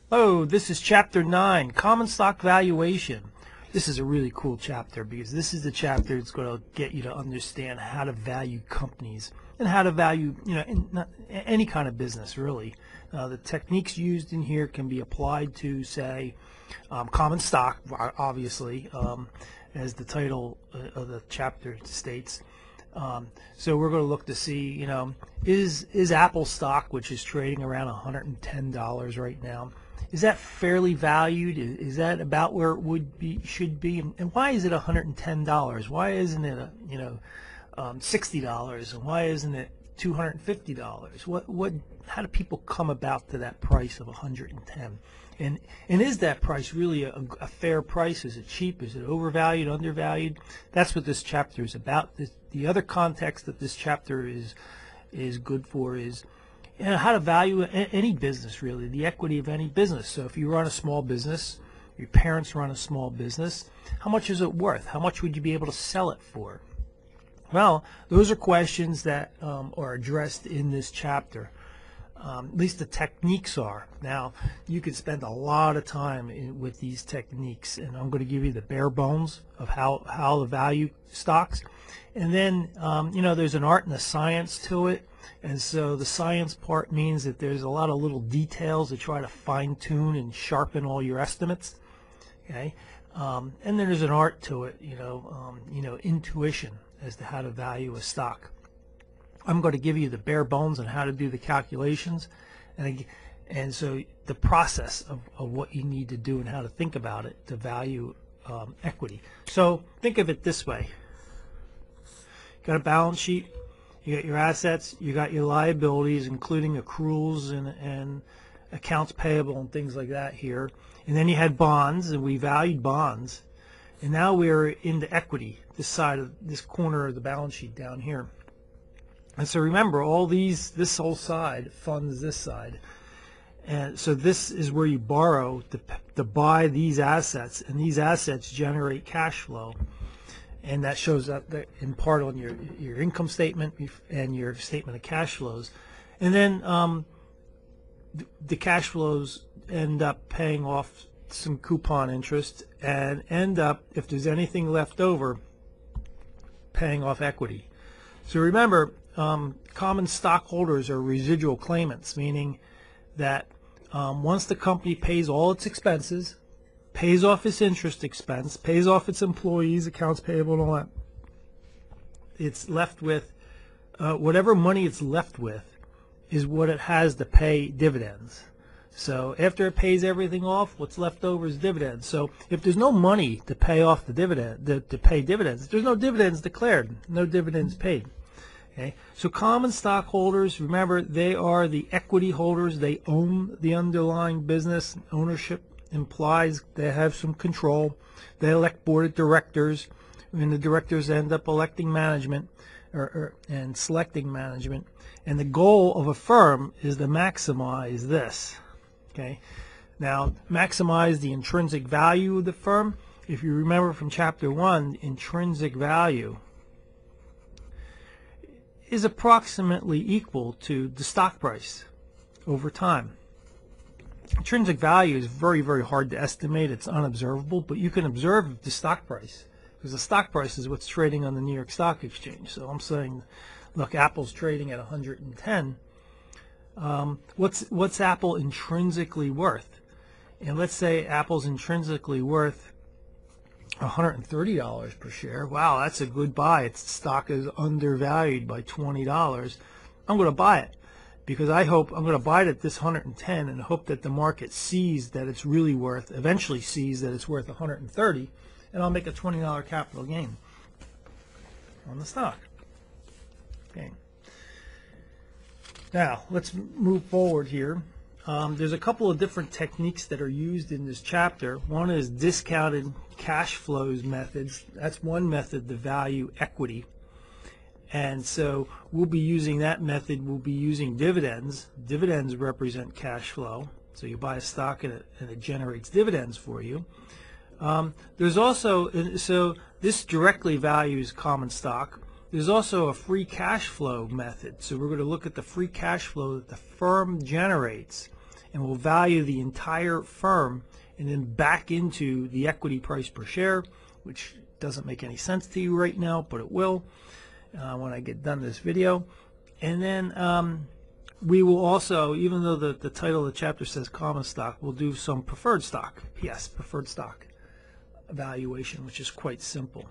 Hello, this is Chapter 9, Common Stock Valuation. This is a really cool chapter because this is the chapter that's going to get you to understand how to value companies and how to value, any kind of business, really. The techniques used in here can be applied to, say, common stock, obviously, as the title of the chapter states. So we're going to look to see, is Apple stock, which is trading around $110 right now, is that fairly valued? Is that about where it should be? And why is it $110? Why isn't it $60? And why isn't it $250? How do people come about to that price of 110? And is that price really a fair price? Is it cheap? Is it overvalued, undervalued? That's what this chapter is about. The other context that this chapter is good for is how to value any business, really, the equity of any business. So if you run a small business, your parents run a small business, how much is it worth? How much would you be able to sell it for? Well, those are questions that are addressed in this chapter. At least the techniques are. Now, you could spend a lot of time with these techniques, and I'm going to give you the bare bones of how to value stocks. And then, there's an art and a science to it. And so the science part means that there's a lot of little details to try to fine-tune and sharpen all your estimates. Okay, and then there's an art to it, intuition as to how to value a stock. I'm going to give you the bare bones on how to do the calculations, and so the process of what you need to do and how to think about it to value equity. So think of it this way. Got a balance sheet, you got your assets, you got your liabilities, including accruals and accounts payable and things like that here. And then you had bonds, and we valued bonds. And now we're into equity, this corner of the balance sheet down here. And so remember, this whole side funds this side. And so this is where you borrow to buy these assets, and these assets generate cash flow. And that shows up in part on your income statement and your statement of cash flows. And then the cash flows end up paying off some coupon interest and end up, if there's anything left over, paying off equity. So remember, common stockholders are residual claimants, meaning that once the company pays all its expenses, pays off its interest expense, pays off its employees, accounts payable, and all that, it's left with whatever money it's left with is what it has to pay dividends. So after it pays everything off, what's left over is dividends. So if there's no money to pay off the dividend, to pay dividends, there's no dividends declared, no dividends paid. Okay. So common stockholders, remember, they are the equity holders. They own the underlying business. Ownership implies they have some control. They elect board of directors, and the directors end up electing management and selecting management. And the goal of a firm is to maximize this. Okay. Now, maximize the intrinsic value of the firm. If you remember from Chapter 1, intrinsic value is approximately equal to the stock price over time. Intrinsic value is very, very hard to estimate. It's unobservable, but you can observe the stock price because the stock price is what's trading on the New York Stock Exchange. So I'm saying, look, Apple's trading at 110. What's Apple intrinsically worth? And let's say Apple's intrinsically worth $130 per share. Wow, that's a good buy. Its stock is undervalued by $20. I'm going to buy it because I'm going to buy it at this 110 and hope that the market sees that it's really eventually sees that it's worth 130, and I'll make a $20 capital gain on the stock. Okay. Now, let's move forward here. There's a couple of different techniques that are used in this chapter. One is discounted cash flows methods. That's one method to value equity. And so we'll be using that method. We'll be using dividends. Dividends represent cash flow. So you buy a stock and it generates dividends for you. There's also, so this directly values common stock. There's also a free cash flow method. So we're going to look at the free cash flow that the firm generates and we'll value the entire firm and then back into the equity price per share, which doesn't make any sense to you right now, but it will when I get done this video. And then we will also, even though the title of the chapter says common stock, we'll do some preferred stock. Yes, preferred stock valuation, which is quite simple.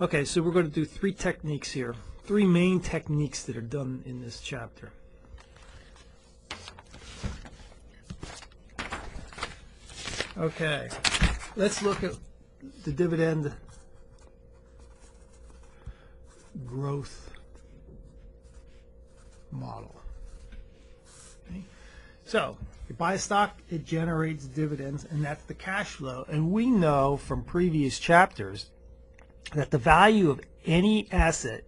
Okay, so we're going to do three techniques here, three main techniques that are done in this chapter. Okay, let's look at the dividend growth model. Okay. So you buy a stock, it generates dividends, and that's the cash flow. And we know from previous chapters that the value of any asset,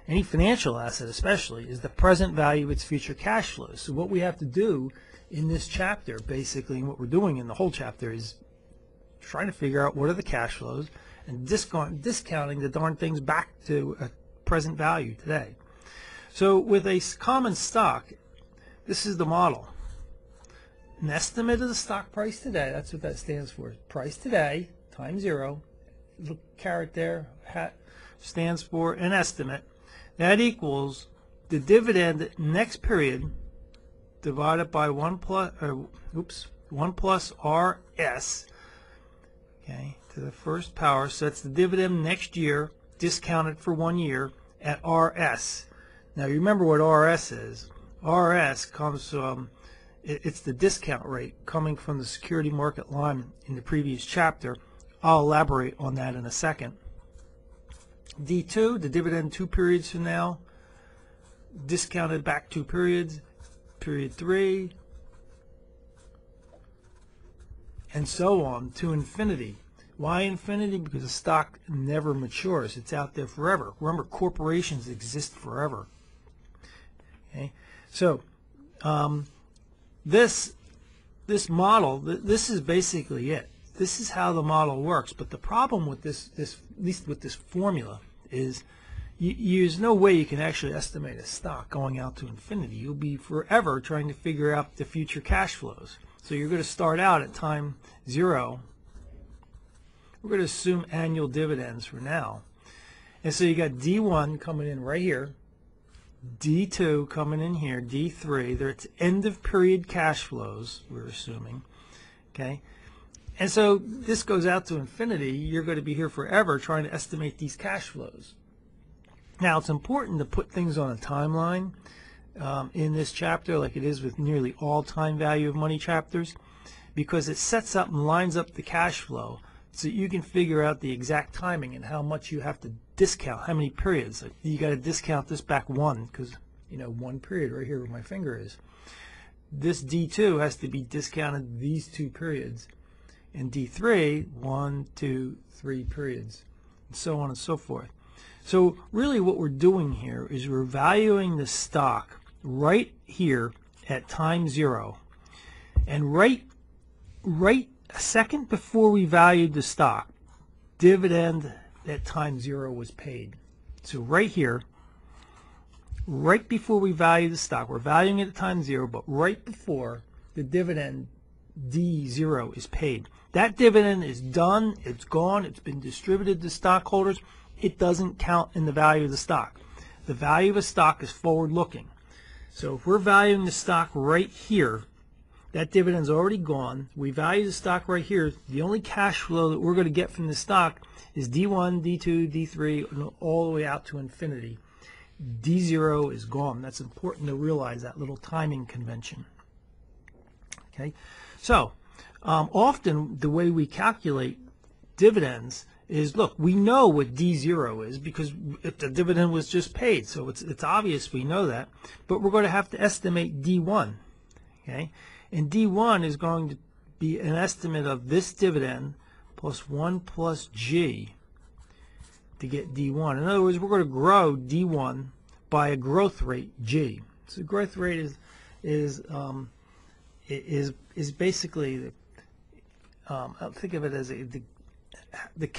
any financial asset especially, is the present value of its future cash flows. So what we have to do in this chapter, basically, and what we're doing in the whole chapter, is trying to figure out what are the cash flows and discounting the darn things back to a present value today. So with a common stock, this is the model. An estimate of the stock price today, that's what that stands for. Price today times 0. Look, caret there, hat stands for an estimate. That equals the dividend next period divided by 1 plus RS, okay, to the first power. So that's the dividend next year discounted for 1 year at RS. Now you remember what RS is. RS comes from, it's the discount rate coming from the security market line in the previous chapter. I'll elaborate on that in a second. D2, the dividend 2 periods from now, discounted back 2 periods, period 3, and so on to infinity. Why infinity? Because the stock never matures. It's out there forever. Remember, corporations exist forever. Okay, so this model, this is basically it. This is how the model works. But the problem with this at least with this formula, is there's no way you can actually estimate a stock going out to infinity. You'll be forever trying to figure out the future cash flows. So you're going to start out at time 0. We're going to assume annual dividends for now. And so you got D1 coming in right here, D2 coming in here, D3. They're at end of period cash flows, we're assuming. Okay. And so this goes out to infinity. You're going to be here forever trying to estimate these cash flows. Now, it's important to put things on a timeline in this chapter, like it is with nearly all time value of money chapters, because it sets up and lines up the cash flow so you can figure out the exact timing and how much you have to discount, how many periods. Like you got to discount this back 1, because, you know, 1 period right here where my finger is. This D2 has to be discounted these 2 periods. And D3, 1, 2, 3 periods, and so on and so forth. So really what we're doing here is we're valuing the stock right here at time 0. And right a second before we valued the stock, dividend at time 0 was paid. So right here, right before we value the stock, we're valuing it at time 0, but right before the dividend D0 is paid. That dividend is done, it's gone, it's been distributed to stockholders. It doesn't count in the value of the stock. The value of a stock is forward-looking. So if we're valuing the stock right here, that dividend's already gone. We value the stock right here. The only cash flow that we're going to get from the stock is D1, D2, D3, and all the way out to infinity. D0 is gone. That's important to realize, that little timing convention. Okay, so often the way we calculate dividends is, look, we know what D0 is because if the dividend was just paid, so it's obvious we know that, but we're going to have to estimate D1, okay? And D1 is going to be an estimate of this dividend plus 1 plus G to get D1. In other words, we're going to grow D1 by a growth rate G. So growth rate is basically, I'll think of it as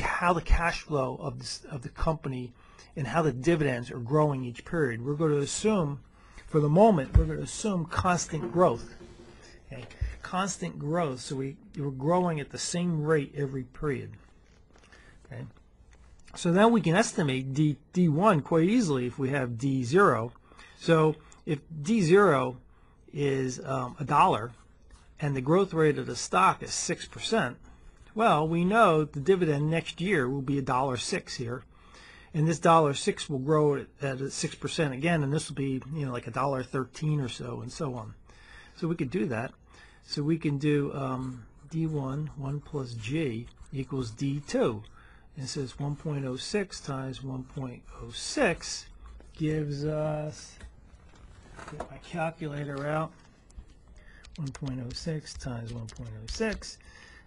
how the cash flow of the company and how the dividends are growing each period. We're going to assume, for the moment, we're going to assume constant growth. Okay, constant growth, so we're growing at the same rate every period. Okay, so now we can estimate D1 quite easily if we have D0. So if D0 is $1 and the growth rate of the stock is 6%, well, we know the dividend next year will be $1.06 here, and this $1.06 will grow at 6% again, and this will be, you know, like $1.13 or so, and so on. So we could do that. So we can do D1, 1 plus G equals D2. And it says 1.06 times 1.06 gives us, get my calculator out, 1.06 times 1.06,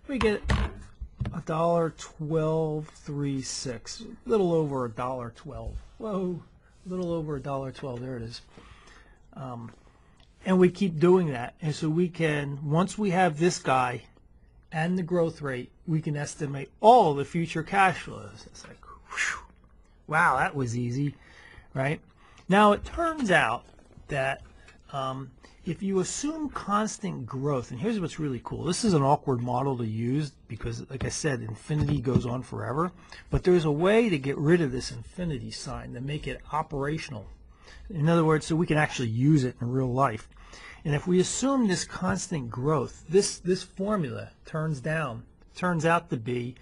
we get $1.1236, a little over $1.12. Whoa, a little over $1.12, there it is. And we keep doing that, and so we can, once we have this guy and the growth rate, we can estimate all the future cash flows. It's like, whew, wow, that was easy, right? Now it turns out that if you assume constant growth, and here's what's really cool. This is an awkward model to use because, like I said, infinity goes on forever, but there's a way to get rid of this infinity sign to make it operational. In other words, so we can actually use it in real life. And if we assume this constant growth, this formula turns out to be,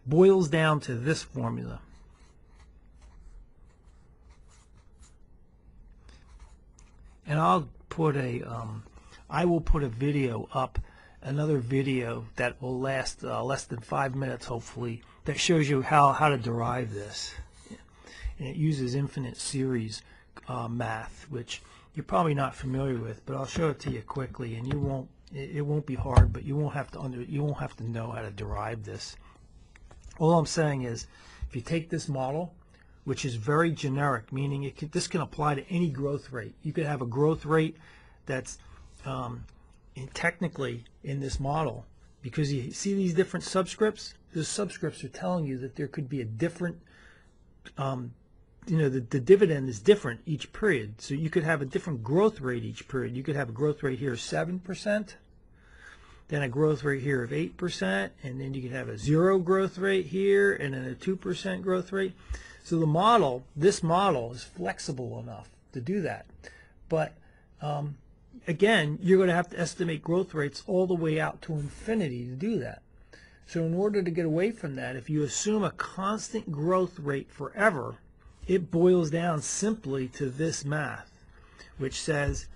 boils down to this formula. And I will put a video up, another video that will last less than 5 minutes, hopefully, that shows you how to derive this. And it uses infinite series math, which you're probably not familiar with, but I'll show it to you quickly, and it won't be hard, but you won't have to know how to derive this. All I'm saying is, if you take this model, which is very generic, meaning this can apply to any growth rate. You could have a growth rate that's technically in this model, because you see these different subscripts. Those subscripts are telling you that there could be a different the dividend is different each period. So you could have a different growth rate each period. You could have a growth rate here of 7%, then a growth rate here of 8%, and then you could have a 0 growth rate here, and then a 2% growth rate. So this model is flexible enough to do that. But again, you're going to have to estimate growth rates all the way out to infinity to do that. So in order to get away from that, if you assume a constant growth rate forever, it boils down simply to this math, which says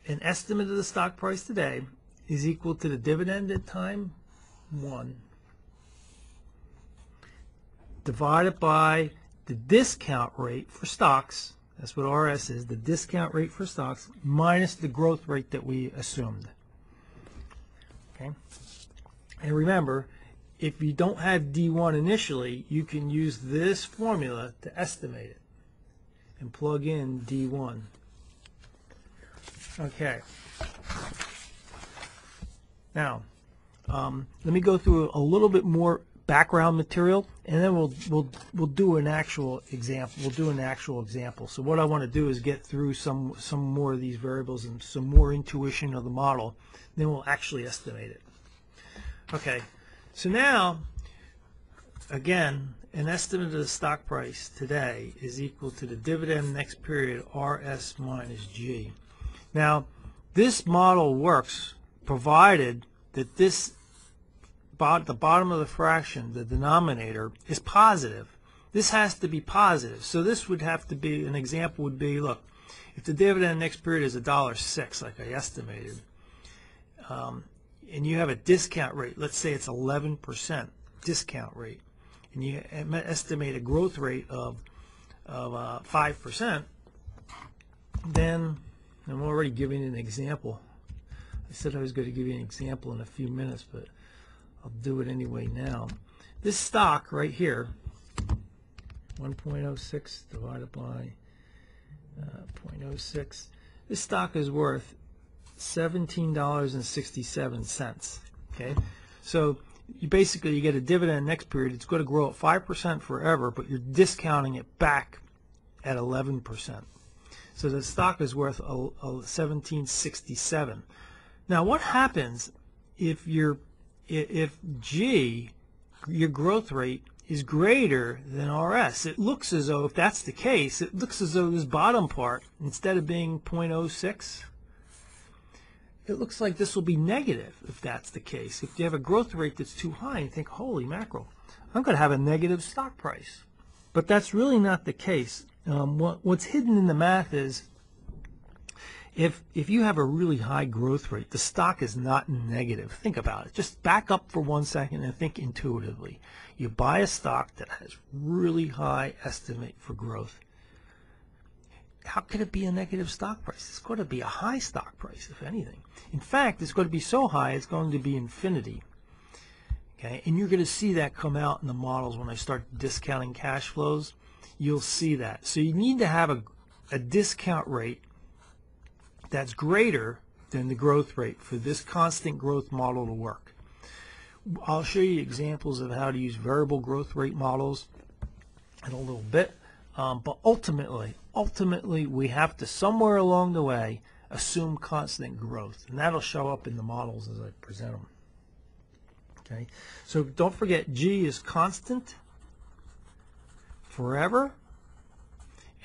an estimate of the stock price today is equal to the dividend at time 1 divided by the discount rate for stocks. That's what RS is, the discount rate for stocks, minus the growth rate that we assumed. Okay? And remember, if you don't have D1 initially, you can use this formula to estimate it and plug in D1. Okay. Now, let me go through a little bit more background material, and then we'll do an actual example. We'll do an actual example. So what I want to do is get through some more of these variables and some more intuition of the model. Then we'll actually estimate it. Okay. So now, again, an estimate of the stock price today is equal to the dividend next period, RS minus G. Now, this model works provided that the bottom of the fraction, the denominator, is positive. This has to be positive. So this would have to be, an example would be, look, if the dividend next period is $1.06, like I estimated, and you have a discount rate, let's say it's 11% discount rate, and you estimate a growth rate of 5%, then I'm already giving an example. I said I was going to give you an example in a few minutes, but I'll do it anyway now. This stock right here, 1.06 divided by 0.06, this stock is worth $17.67. Okay, so you get a dividend next period. It's going to grow at 5% forever, but you're discounting it back at 11%. So the stock is worth $17.67. Now, what happens if G, your growth rate, is greater than RS? It looks as though, if that's the case, it looks as though this bottom part, instead of being 0.06, it looks like this will be negative if that's the case. If you have a growth rate that's too high, you think, holy mackerel, I'm going to have a negative stock price. But that's really not the case. What's hidden in the math is if you have a really high growth rate, the stock is not negative. Think about it. Just back up for 1 second and think intuitively. You buy a stock that has really high estimate for growth. How could it be a negative stock price? It's going to be a high stock price, if anything. In fact, it's going to be so high, it's going to be infinity. Okay, and you're going to see that come out in the models when I start discounting cash flows. You'll see that. So you need to have a discount rate that's greater than the growth rate for this constant growth model to work. I'll show you examples of how to use variable growth rate models in a little bit. But ultimately, we have to, somewhere along the way, assume constant growth. And that'll show up in the models as I present them. Okay, so don't forget, G is constant forever.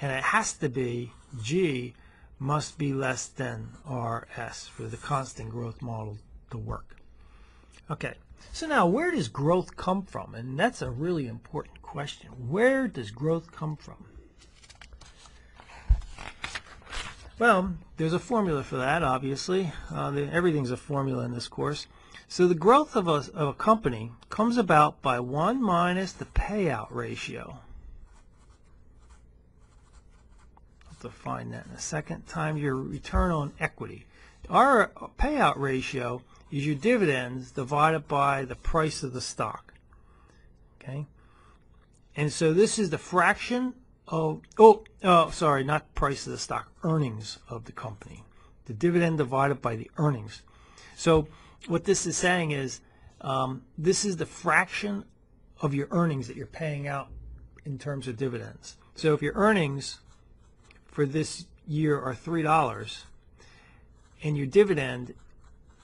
And it has to be, G must be less than RS for the constant growth model to work. Okay, so now where does growth come from? And that's a really important question. Where does growth come from? Well, there's a formula for that, obviously. Everything's a formula in this course. So the growth of a company comes about by 1 minus the payout ratio. I'll have to find that in a second. Times your return on equity. Our payout ratio is your dividends divided by the price of the stock. Okay? And so this is the fraction of, sorry, not price of the stock, earnings of the company. The dividend divided by the earnings. So what this is saying is this is the fraction of your earnings that you're paying out in terms of dividends. So if your earnings for this year are $3 and your dividend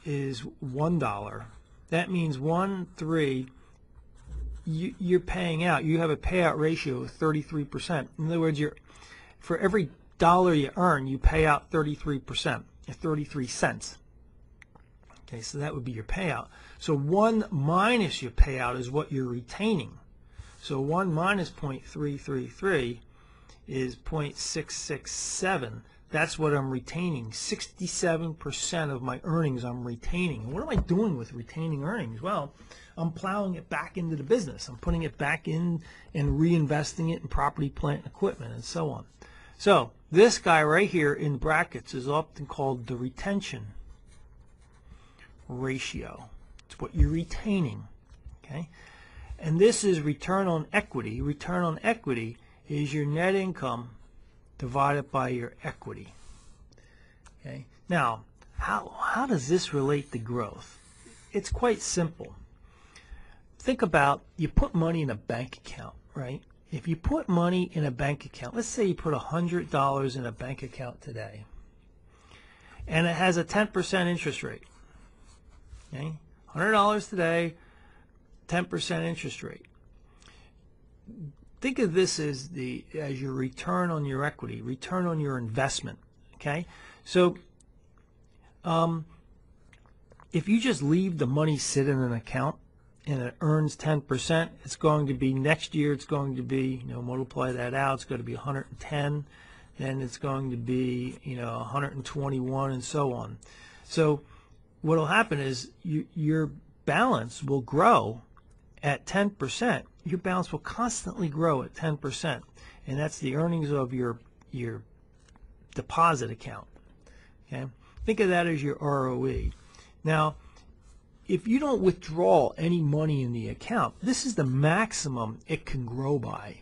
is $1, that means 1/3 you're paying out. You have a payout ratio of 33%. In other words, for every dollar you earn, you pay out 33%, 33 cents. Okay, so that would be your payout. So 1 minus your payout is what you're retaining. So 1 minus 0.333 is 0.667. That's what I'm retaining. 67% of my earnings I'm retaining. What am I doing with retaining earnings? Well, I'm plowing it back into the business. I'm putting it back in and reinvesting it in property, plant, and equipment, and so on. So this guy right here in brackets is often called the retention ratio. It's what you're retaining. Okay? And this is return on equity. Return on equity is your net income divided by your equity. Okay? Now, how does this relate to growth? It's quite simple. Think about, you put money in a bank account, right? If you put money in a bank account, let's say you put $100 in a bank account today, and it has a 10% interest rate. Okay? $100 today, 10% interest rate. Think of this as your return on your equity, return on your investment. Okay, so if you just leave the money sit in an account and it earns 10%, it's going to be next year. It's going to be, multiply that out. It's going to be 110. Then it's going to be 121 and so on. So what will happen is your balance will grow at 10%. Your balance will constantly grow at 10%, and that's the earnings of your deposit account. Okay, think of that as your ROE. Now, if you don't withdraw any money in the account, this is the maximum it can grow by.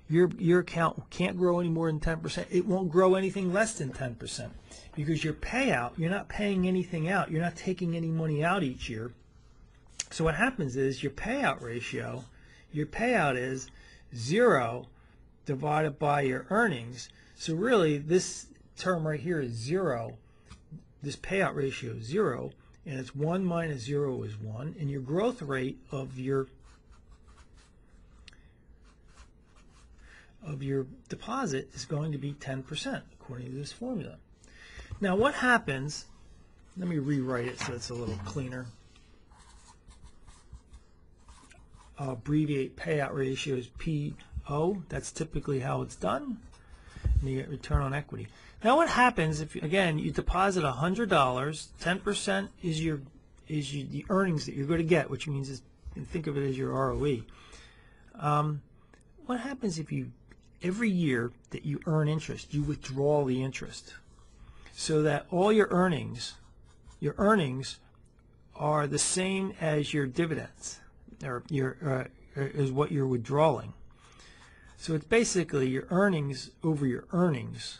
Your account can't grow any more than 10%. It won't grow anything less than 10% because your payout, you're not paying anything out. You're not taking any money out each year. So what happens is your payout ratio, your payout is 0 divided by your earnings. So really this term right here is 0 this payout ratio is 0, and it's 1 minus 0 is 1, and your growth rate of your deposit is going to be 10% according to this formula. Now what happens, let me rewrite it so it's a little cleaner. I'll abbreviate payout ratio as PO. That's typically how it's done. And you get return on equity. Now what happens if, again, you deposit $100, 10% is the earnings that you're going to get, which means think of it as your ROE. What happens if you, every year that you earn interest, you withdraw the interest, so that all your earnings are the same as your dividends, or is what you're withdrawing. So it's basically your earnings over your earnings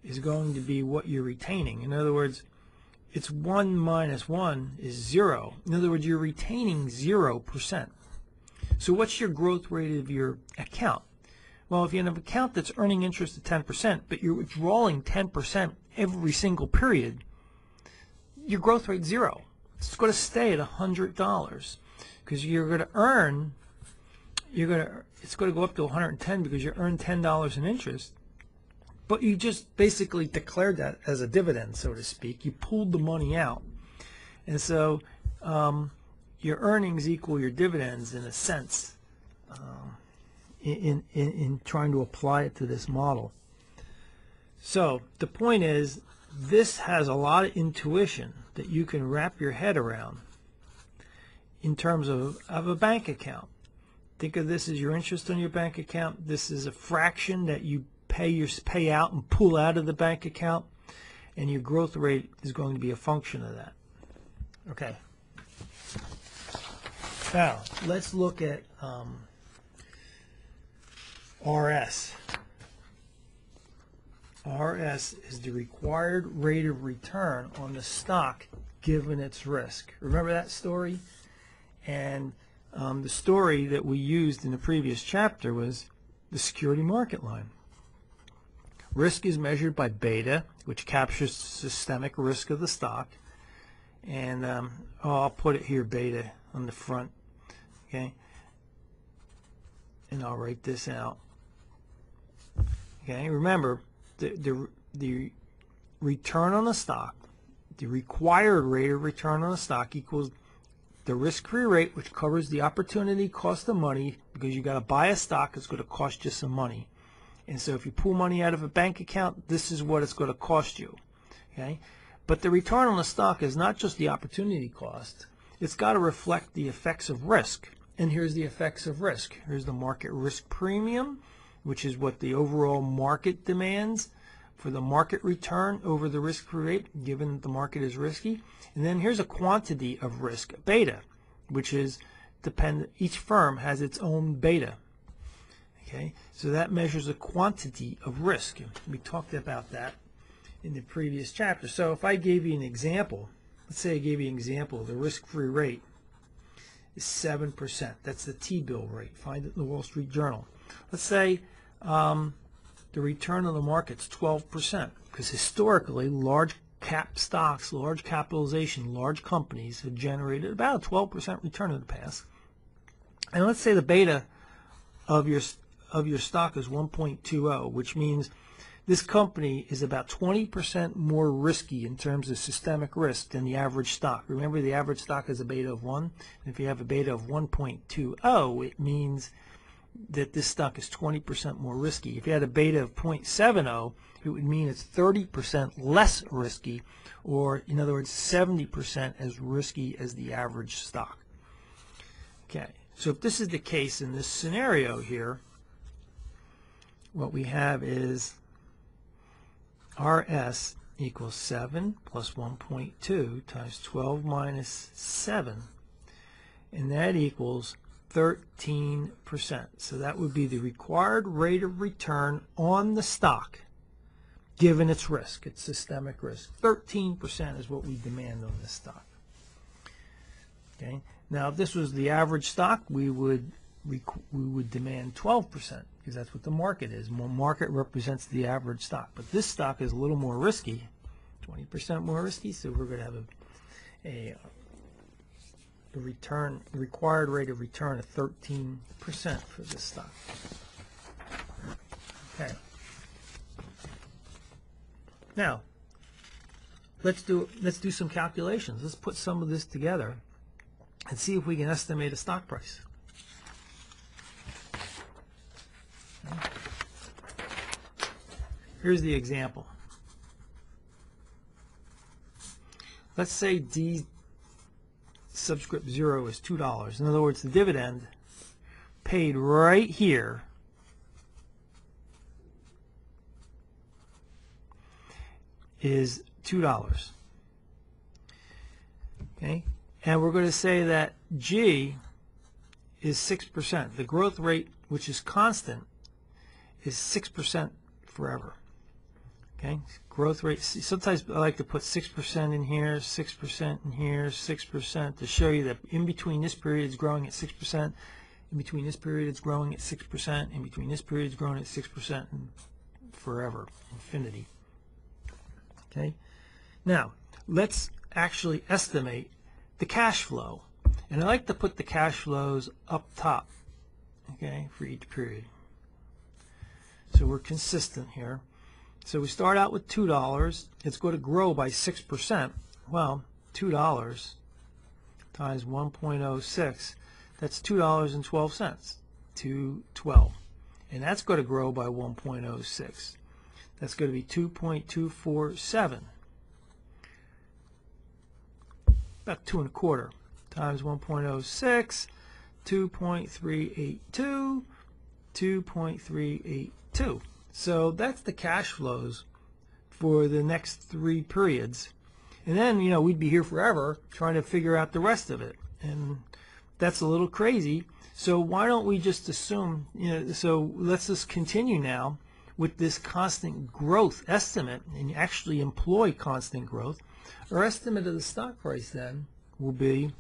is going to be what you're retaining. In other words, it's 1 minus 1 is 0. In other words, you're retaining 0%. So what's your growth rate of your account? Well, if you have an account that's earning interest at 10%, but you're withdrawing 10% every single period, your growth rate is 0. It's going to stay at $100 because you're going to earn, it's going to go up to 110 because you earn $10 in interest, but you just basically declared that as a dividend, so to speak. You pulled the money out, and so your earnings equal your dividends in a sense. In trying to apply it to this model. So the point is, this has a lot of intuition that you can wrap your head around in terms of a bank account. Think of this as your interest on your bank account. This is a fraction that you pay out and pull out of the bank account, and your growth rate is going to be a function of that. Okay. Now let's look at RS. RS is the required rate of return on the stock given its risk. Remember that story? And the story that we used in the previous chapter was the security market line. Risk is measured by beta, which captures systemic risk of the stock. And I'll put it here, beta, on the front. Okay? And I'll write this out. Okay, remember the return on the stock, the required rate of return on the stock equals the risk-free rate, which covers the opportunity cost of money, because you got to buy a stock that's going to cost you some money. And so if you pull money out of a bank account, this is what it's going to cost you. Okay, but the return on the stock is not just the opportunity cost. It's got to reflect the effects of risk. And here's the effects of risk. Here's the market risk premium, which is what the overall market demands for the market return over the risk-free rate, given that the market is risky. And then here's a quantity of risk, beta, which is dependent. Each firm has its own beta. Okay, so that measures a quantity of risk. We talked about that in the previous chapter. So if I gave you an example, let's say I gave you an example, the risk-free rate is 7%. That's the T-bill rate. Find it in the Wall Street Journal. Let's say the return on the market's 12%, because historically large cap stocks, large capitalization, large companies have generated about a 12% return in the past. And let's say the beta of your stock is 1.20, which means this company is about 20% more risky in terms of systemic risk than the average stock. Remember, the average stock has a beta of 1. And if you have a beta of 1.20, it means that this stock is 20% more risky. If you had a beta of 0.70, it would mean it's 30% less risky, or in other words, 70% as risky as the average stock. Okay, so if this is the case in this scenario here, what we have is RS equals 7 plus 1.2 times 12 minus 7, and that equals 13%. So that would be the required rate of return on the stock given its risk, its systemic risk. 13% is what we demand on this stock. Okay. Now if this was the average stock, we would demand 12%, because that's what the market is. Well, market represents the average stock, but this stock is a little more risky, 20% more risky, so we're going to have a required rate of return of 13% for this stock. Okay. Now, let's do some calculations. Let's put some of this together and see if we can estimate a stock price. Here's the example. Let's say D subscript 0 is $2. In other words, the dividend paid right here is $2. Okay? And we're going to say that G is 6%. The growth rate, which is constant, is 6% forever. Okay? Growth rate, sometimes I like to put 6% in here, 6% in here, 6% to show you that in between this period it's growing at 6%, in between this period it's growing at 6%, in between this period it's growing at 6%, and forever, infinity. Okay? Now, let's actually estimate the cash flow. And I like to put the cash flows up top, okay, for each period. So we're consistent here. So we start out with $2. It's going to grow by 6%. Well, $2 times 1.06, that's $2.12. 2.12. And that's going to grow by 1.06. That's going to be 2.247. About 2 1/4 times 1.06, 2.382, 2.382. So that's the cash flows for the next 3 periods. And then, you know, we'd be here forever trying to figure out the rest of it. And that's a little crazy. So why don't we just assume, you know, so let's just continue now with this constant growth estimate and actually employ constant growth. Our estimate of the stock price then will be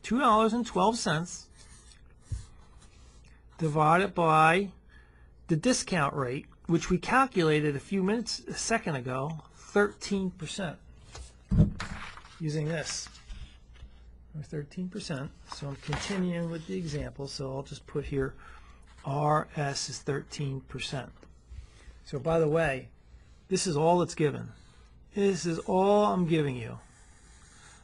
$2.12 divided by the discount rate, which we calculated a second ago, 13%, using this, 13%. So I'm continuing with the example, so I'll just put here RS is 13%. So by the way, this is all it's given. This is all I'm giving you.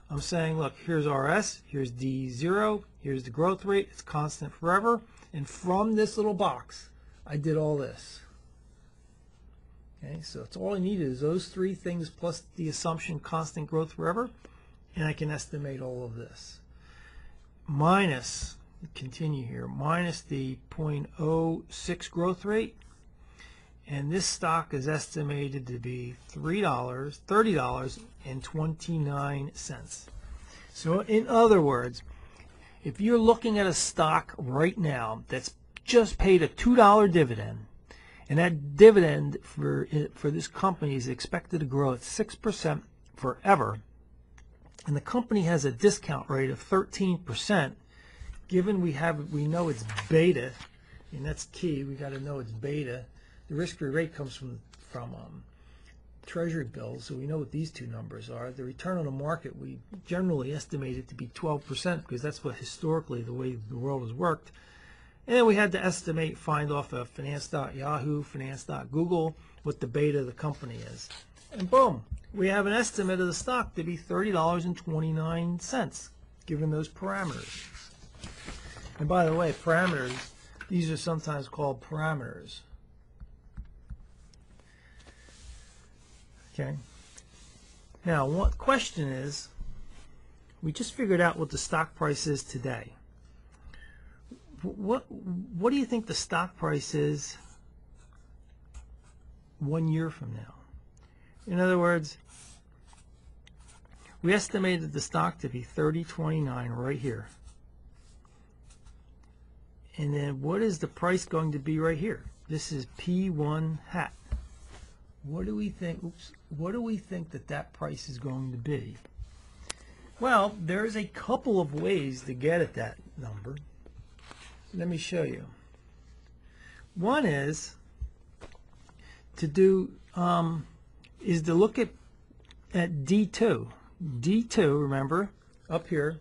I'm saying, look, here's RS, here's D0, here's the growth rate, it's constant forever, and from this little box, I did all this. Okay, so it's all I needed is those 3 things plus the assumption constant growth forever, and I can estimate all of this. Minus, continue here, minus the 0.06 growth rate, and this stock is estimated to be $30.29. So in other words, if you're looking at a stock right now that's just paid a $2 dividend, and that dividend for this company is expected to grow at 6% forever, and the company has a discount rate of 13%, given we know it's beta, and that's key, we got to know it's beta. The risk-free rate comes from Treasury bills, so we know what these 2 numbers are. The return on the market, we generally estimate it to be 12% because that's what historically the way the world has worked. And then we had to estimate, find off of finance.yahoo, finance.google, what the beta of the company is. And boom, we have an estimate of the stock to be $30.29, given those parameters. And by the way, parameters, these are sometimes called parameters. Okay. Now, what question is, we just figured out what the stock price is today. What do you think the stock price is 1 year from now? In other words, we estimated the stock to be $30.29 right here. And then what is the price going to be right here? This is P1 hat. What do we think? What do we think that price is going to be? Well, there's a couple of ways to get at that number. Let me show you. One is to do is to look at D2. D2, remember, up here,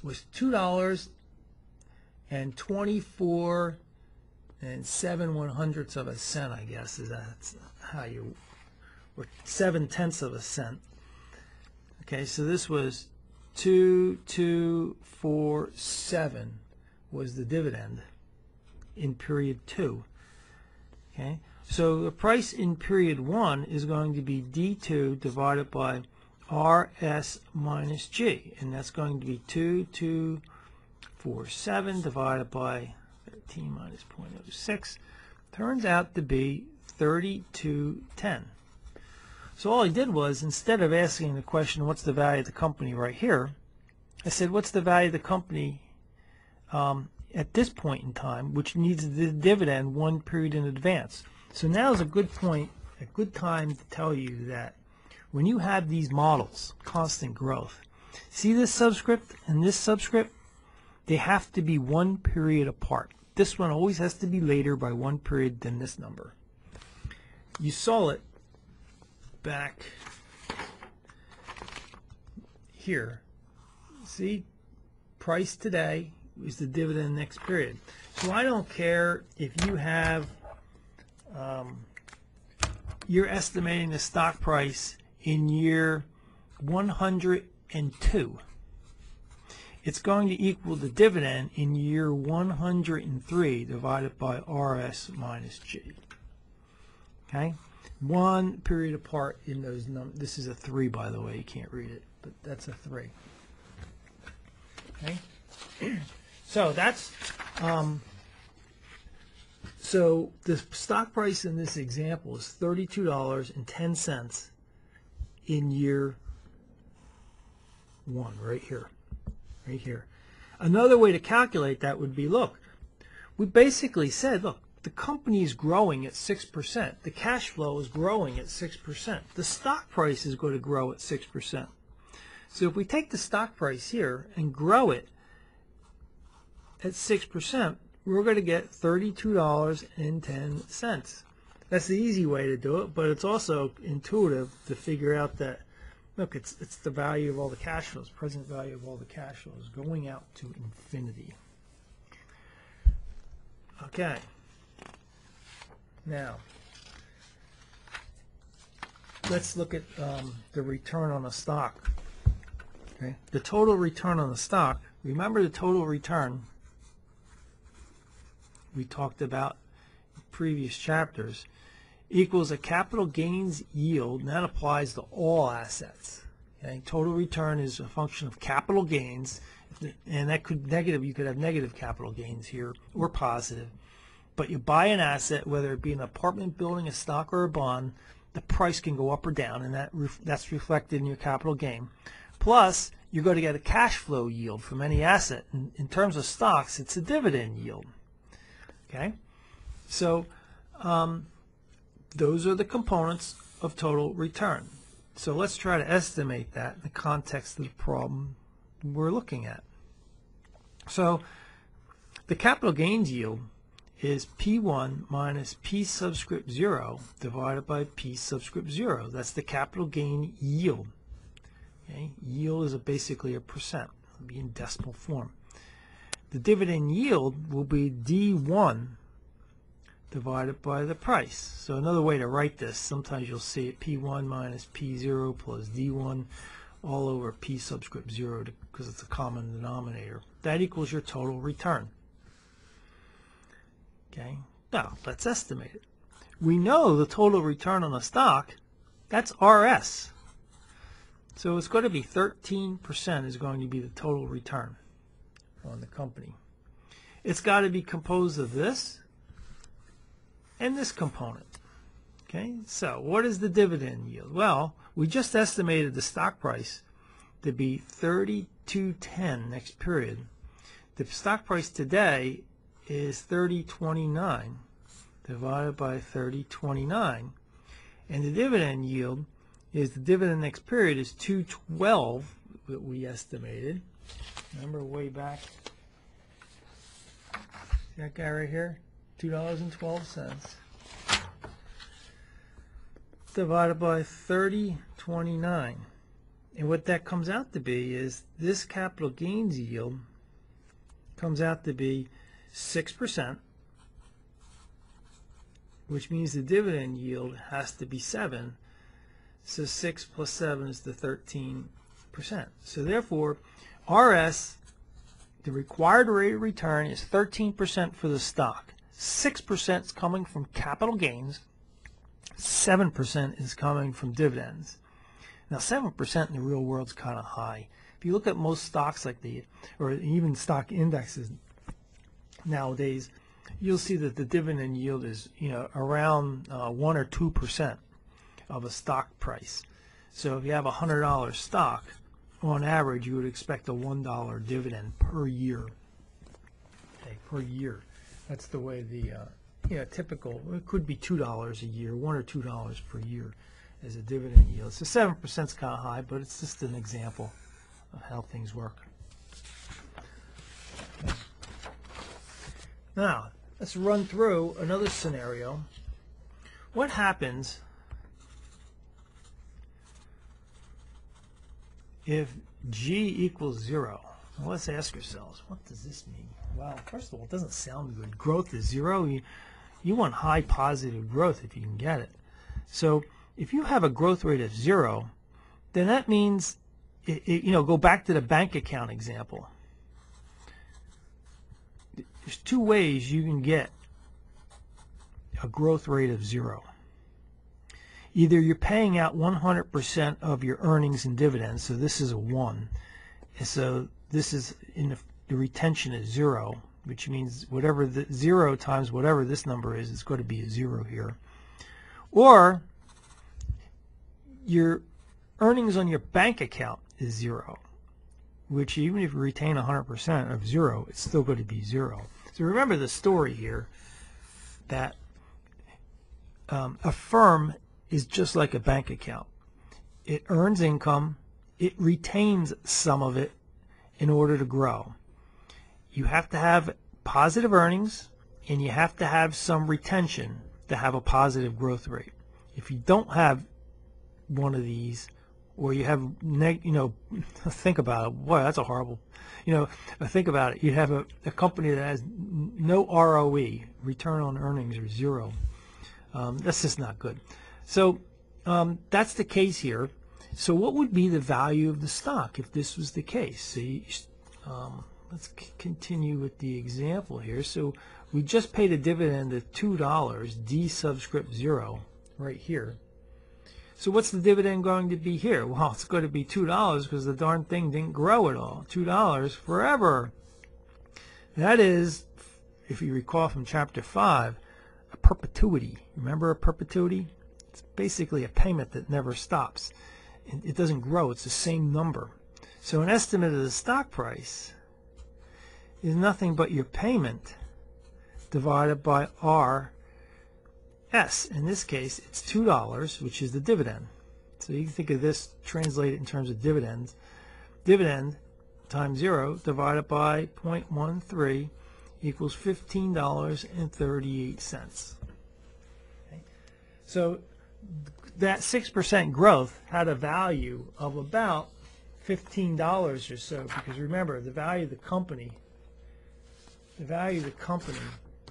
was $2.24 and 7/100ths of a cent, I guess, is that's how you, or 7/10ths of a cent. Okay, so this was 2247 was the dividend in period 2. Okay, so the price in period 1 is going to be D2 divided by RS minus G, and that's going to be 2247 divided by 13 minus 0.06. Turns out to be 3210. So all I did was, instead of asking the question, what's the value of the company right here, I said, what's the value of the company at this point in time, which needs the dividend 1 period in advance. So now is a good point, a good time to tell you that when you have these models, constant growth, see this subscript and this subscript, they have to be 1 period apart. This one always has to be later by 1 period than this number. You saw it back here. See, price today is the dividend next period. So I don't care if you have, you're estimating the stock price in year 102. It's going to equal the dividend in year 103 divided by RS minus G. Okay? 1 period apart in those numbers. This is a 3, by the way. You can't read it, but that's a 3. Okay? So that's so the stock price in this example is $32.10 in year 1, right here. Right here. Another way to calculate that would be, look, we basically said, look, the company is growing at 6%. The cash flow is growing at 6%. The stock price is going to grow at 6%. So if we take the stock price here and grow it at 6%, we're going to get $32.10. That's the easy way to do it, but it's also intuitive to figure out that, look, it's the value of all the cash flows, present value of all the cash flows going out to infinity. Okay. Now, let's look at the return on a stock. Okay. The total return on the stock, remember the total return we talked about in previous chapters, equals a capital gains yield, and that applies to all assets. Okay? Total return is a function of capital gains, and that could negative. You could have negative capital gains here or positive. But you buy an asset, whether it be an apartment building, a stock, or a bond, the price can go up or down, and that's reflected in your capital gain. Plus, you're going to get a cash flow yield from any asset. In terms of stocks, it's a dividend yield. Okay, so those are the components of total return. So let's try to estimate that in the context of the problem we're looking at. So the capital gains yield is P1 minus P subscript 0 divided by P subscript 0. That's the capital gain yield. Okay? Yield is basically a percent. It'll be in decimal form. The dividend yield will be D1 divided by the price. So another way to write this, sometimes you'll see it P1 minus P0 plus D1 all over P subscript 0 because it's a common denominator. That equals your total return. Okay, now let's estimate it. We know the total return on a stock, that's RS. So it's going to be 13% is going to be the total return on the company. It's got to be composed of this and this component. Okay, so what is the dividend yield? Well, we just estimated the stock price to be $32.10 next period. The stock price today is $30.29 divided by $30.29, and the dividend yield is the dividend next period is $2.12 that we estimated. Remember way back, that guy right here, $2.12. divided by 30.29. And what that comes out to be is this capital gains yield comes out to be 6%, which means the dividend yield has to be 7. So 6 plus 7 is the 13%. So therefore, RS, the required rate of return, is 13% for the stock. 6% is coming from capital gains. 7% is coming from dividends. Now 7% in the real world is kind of high. If you look at most stocks or even stock indexes nowadays, you'll see that the dividend yield is around 1 or 2% of a stock price. So if you have a $100 stock, on average you would expect a $1 dividend per year. Okay, per year. That's the way the typical. It could be $2 a year, $1 or $2 per year as a dividend yield. So 7% is kind of high, but it's just an example of how things work. Okay. Now, let's run through another scenario. What happens if G equals 0? Well, let's ask ourselves, what does this mean? Well, first of all, it doesn't sound good. Growth is 0. You want high positive growth if you can get it. So if you have a growth rate of 0, then that means, go back to the bank account example. There's two ways you can get a growth rate of 0. Either you're paying out 100% of your earnings and dividends, so this is a 1, and so this is the retention is 0, which means whatever the 0 times whatever this number is, it's going to be a 0 here. Or your earnings on your bank account is 0, which even if you retain 100% of 0, it's still going to be 0. So remember the story here that a firm is just like a bank account. It earns income, it retains some of it in order to grow. You have to have positive earnings and you have to have some retention to have a positive growth rate. If you don't have one of these, or you have think about it, boy, that's a horrible, think about it. You have a company that has no ROE, return on earnings, or 0. That's just not good. So that's the case here. So what would be the value of the stock if this was the case? See, let's continue with the example here. So we just paid a dividend of $2, D subscript 0, right here. So what's the dividend going to be here? Well, it's going to be $2 because the darn thing didn't grow at all. $2 forever. That is, if you recall from Chapter 5, a perpetuity. Remember a perpetuity? It's basically a payment that never stops. It doesn't grow. It's the same number. So an estimate of the stock price is nothing but your payment divided by RS. In this case, it's $2, which is the dividend. So you can think of this, translate it in terms of dividends. Dividend times 0 divided by 0.13 equals $15.38. Okay. So that 6% growth had a value of about $15 or so, because remember, the value of the company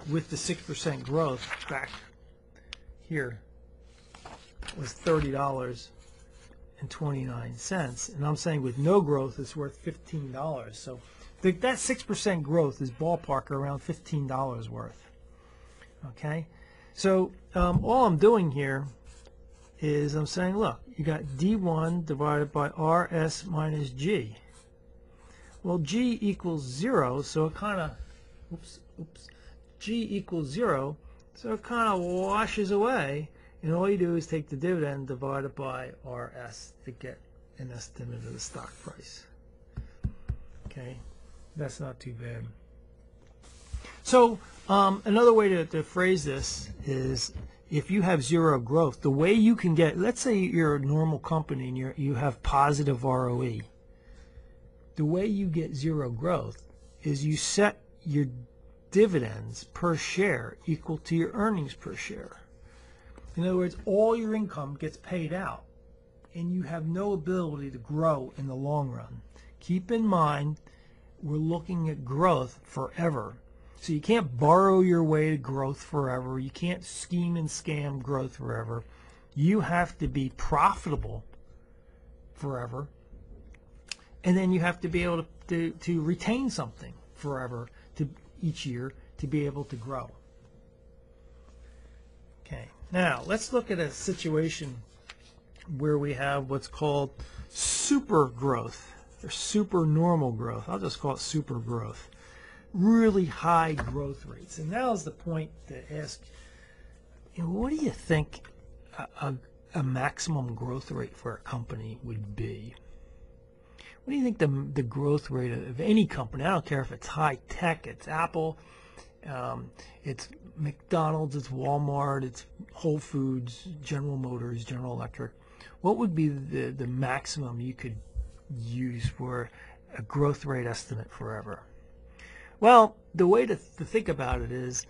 with the 6% growth back here was $30.29, and I'm saying with no growth it's worth $15. So that 6% growth is ballpark around $15 worth. Okay, so all I'm doing here is I'm saying, look, you got D1 divided by RS minus G. Well, G equals 0, so it kind of, G equals 0, so it kind of washes away, and all you do is take the dividend divided by RS to get an estimate of the stock price. Okay, that's not too bad. So another way to phrase this is, if you have 0 growth, the way you can get, let's say you're a normal company and you have positive ROE. The way you get 0 growth is you set your dividends per share equal to your earnings per share. In other words, all your income gets paid out, and you have no ability to grow in the long run. Keep in mind, we're looking at growth forever. So you can't borrow your way to growth forever. You can't scheme and scam growth forever. You have to be profitable forever. And then you have to be able to retain something forever each year to be able to grow. Okay, now let's look at a situation where we have what's called super growth or super normal growth. I'll just call it super growth. Really high growth rates. And now is the point to ask, what do you think a maximum growth rate for a company would be? What do you think the growth rate of any company, I don't care if it's high tech, it's Apple, it's McDonald's, it's Walmart, it's Whole Foods, General Motors, General Electric, what would be the maximum you could use for a growth rate estimate forever? Well, the way to think about it is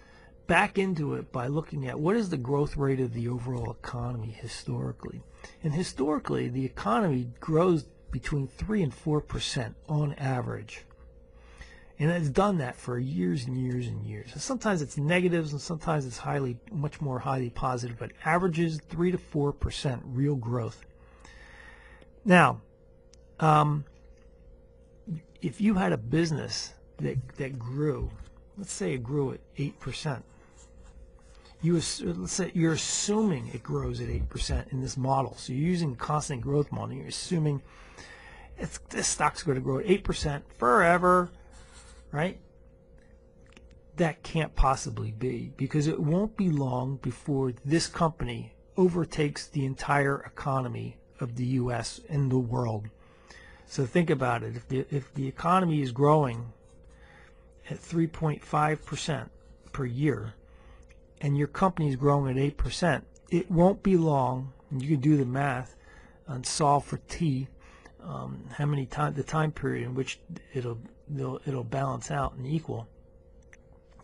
back into it by looking at what is the growth rate of the overall economy historically. And historically, the economy grows between 3 and 4% on average. And it's done that for years and years and years. And sometimes it's negatives and sometimes it's much more highly positive, but averages 3 to 4% real growth. Now, if you had a business that grew, let's say it grew at 8%. Let's say you're assuming it grows at 8% in this model. So you're using constant growth model. You're assuming this stock's going to grow at 8% forever, right? That can't possibly be, because it won't be long before this company overtakes the entire economy of the U.S. and the world. So think about it. If the economy is growing at 3.5% per year, and your company is growing at 8%, it won't be long. And you can do the math and solve for t, the time period in which it'll balance out and equal.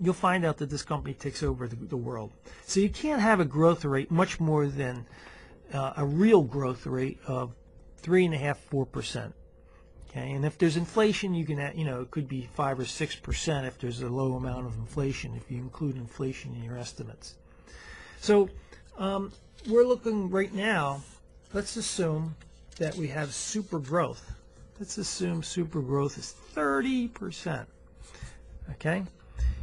You'll find out that this company takes over the world. So you can't have a growth rate much more than a real growth rate of 3.5%, 4%. Okay, and if there's inflation, you can, it could be 5 or 6% if there's a low amount of inflation, if you include inflation in your estimates. So we're looking right now, let's assume that we have super growth. Let's assume super growth is 30%. Okay?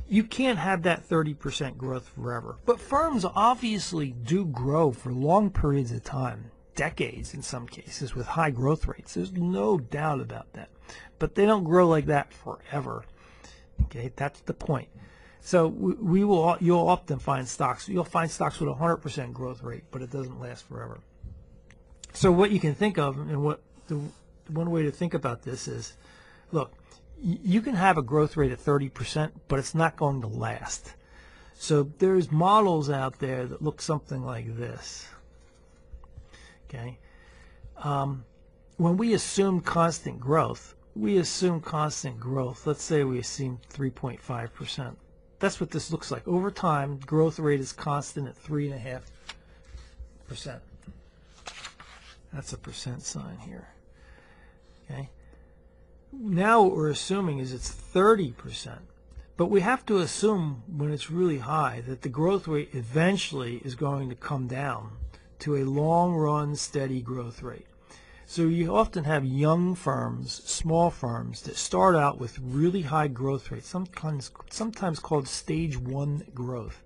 You can't have that 30% growth forever. But firms obviously do grow for long periods of time. Decades in some cases with high growth rates. There's no doubt about that. But they don't grow like that forever. Okay, that's the point. So you'll often find stocks. You'll find stocks with a 100% growth rate, but it doesn't last forever. So what you can think of, and one way to think about this is, look, you can have a growth rate of 30%, but it's not going to last. So there's models out there that look something like this. Okay. When we assume constant growth, let's say we assume 3.5%. That's what this looks like. Over time, growth rate is constant at 3.5%. That's a percent sign here. Okay. Now what we're assuming is it's 30%. But we have to assume when it's really high that the growth rate eventually is going to come down to a long-run steady growth rate. So you often have young firms, small firms, that start out with really high growth rates, sometimes called stage 1 growth.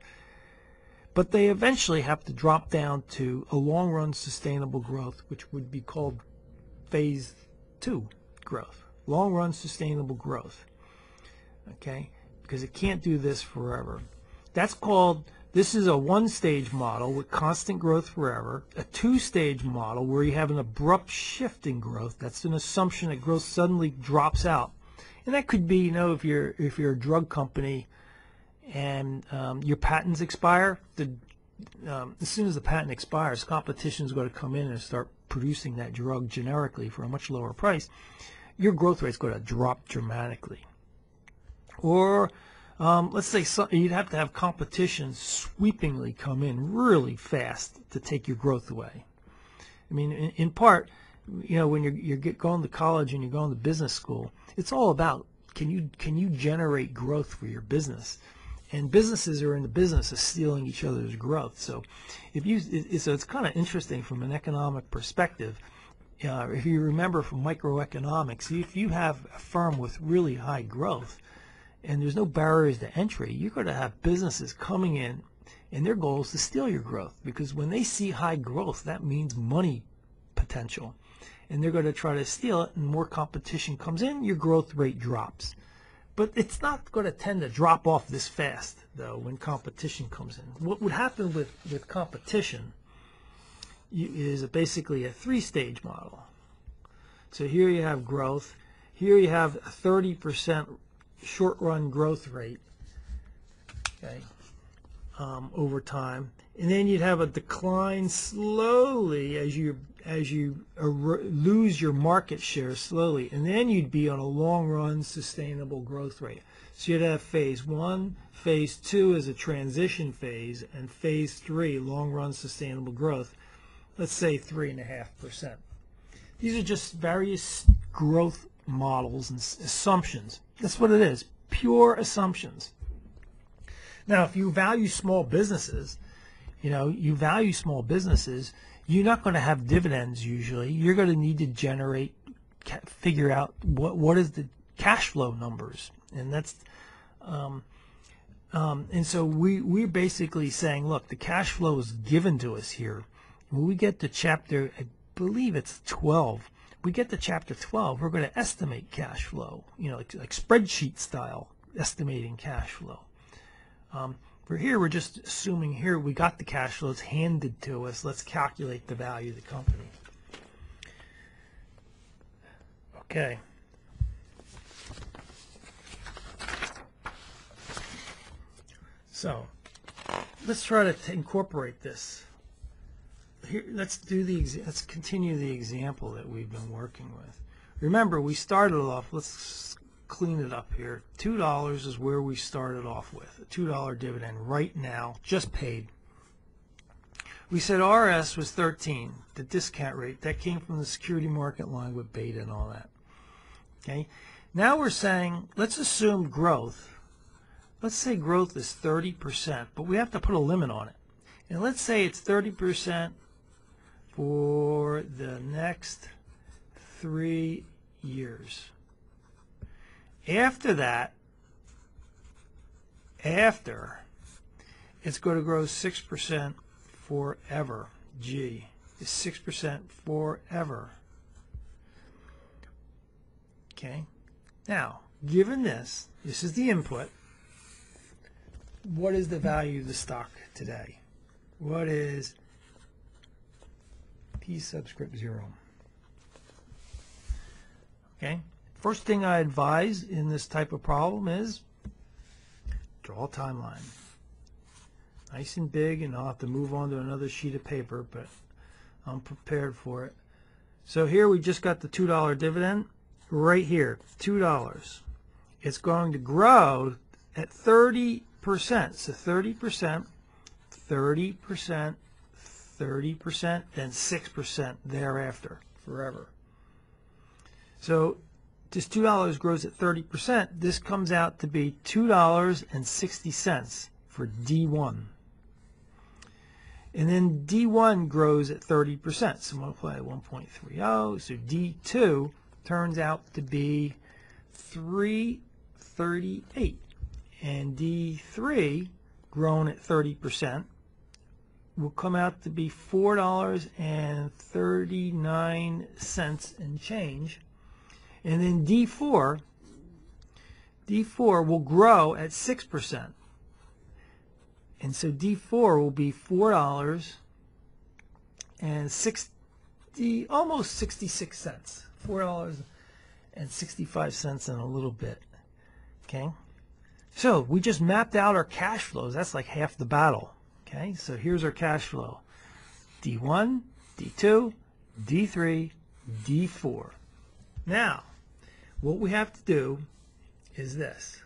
But they eventually have to drop down to a long-run sustainable growth, which would be called phase 2 growth, long-run sustainable growth. Okay, because it can't do this forever. This is a one-stage model with constant growth forever, a two-stage model where you have an abrupt shift in growth. That's an assumption that growth suddenly drops out. And that could be, if you're a drug company and your patents expire, as soon as the patent expires, competition is going to come in and start producing that drug generically for a much lower price. Your growth rate is going to drop dramatically. Or Let's say you'd have to have competition sweepingly come in really fast to take your growth away. I mean, in part, when you're going to college and you're going to business school, it's all about can you generate growth for your business, and businesses are in the business of stealing each other's growth. So so it's kind of interesting from an economic perspective. If you remember from microeconomics, if you have a firm with really high growth and there's no barriers to entry, you're going to have businesses coming in, and their goal is to steal your growth, because when they see high growth, that means money potential, and they're going to try to steal it, and more competition comes in, your growth rate drops. But it's not going to tend to drop off this fast, though, when competition comes in. What would happen with competition is basically a three-stage model. So here you have growth. Here you have a 30% short-run growth rate, okay, over time. And then you'd have a decline slowly as you lose your market share slowly, and then you'd be on a long-run sustainable growth rate. So you'd have phase 1, phase 2 is a transition phase, and phase 3, long-run sustainable growth, let's say 3.5%. These are just various growth models and assumptions. That's what it is, pure assumptions. Now, if you value small businesses, you're not going to have dividends usually. You're going to need to figure out what is the cash flow numbers, and that's and so we're basically saying, look, the cash flow is given to us here. When we get to chapter, I believe it's 12. We get to chapter 12, we're going to estimate cash flow, like spreadsheet style estimating cash flow. For here, we're just assuming here we got the cash flows handed to us. Let's calculate the value of the company. Okay. So let's try to incorporate this. Here, let's continue the example that we've been working with. Remember, we started off. Let's clean it up here. $2 is where we started off with. A $2 dividend right now, just paid. We said RS was 13, the discount rate. That came from the security market line with beta and all that. Okay. Now we're saying, let's assume growth. Let's say growth is 30%, but we have to put a limit on it. And let's say it's 30% for the next 3 years. After that, it's going to grow 6% forever. G is 6% forever. Okay. Now, given this is the input. What is the value of the stock today? What is P subscript 0? Okay. First thing I advise in this type of problem is draw a timeline. Nice and big, and I'll have to move on to another sheet of paper, but I'm prepared for it. So here we just got the $2 dividend. Right here, $2. It's going to grow at 30%. So 30%, 30%, 30%, then 6% thereafter, forever. So this $2 grows at 30%. This comes out to be $2.60 for D1. And then D1 grows at 30%. So multiply 1.30. So D2 turns out to be $3.38. And D3, grown at 30%, will come out to be $4.39 and change. And then D4 will grow at 6%. And so D4 will be $4 and almost 66 cents. $4.65 and a little bit. Okay? So we just mapped out our cash flows. That's like half the battle. Okay? So here's our cash flow. D1, D2, D3, D4. Now, what we have to do is this.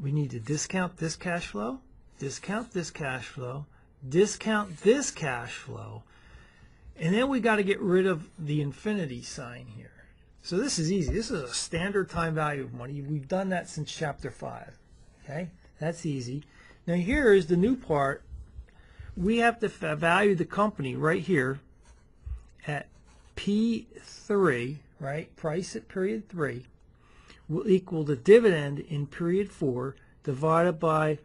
we need to discount this cash flow, discount this cash flow, discount this cash flow, and then we got to get rid of the infinity sign here. So this is easy. This is a standard time value of money. We've done that since chapter 5. Okay, that's easy. Now here is the new part. We have to value the company right here at P3, right? Price at period 3 will equal the dividend in period 4 divided by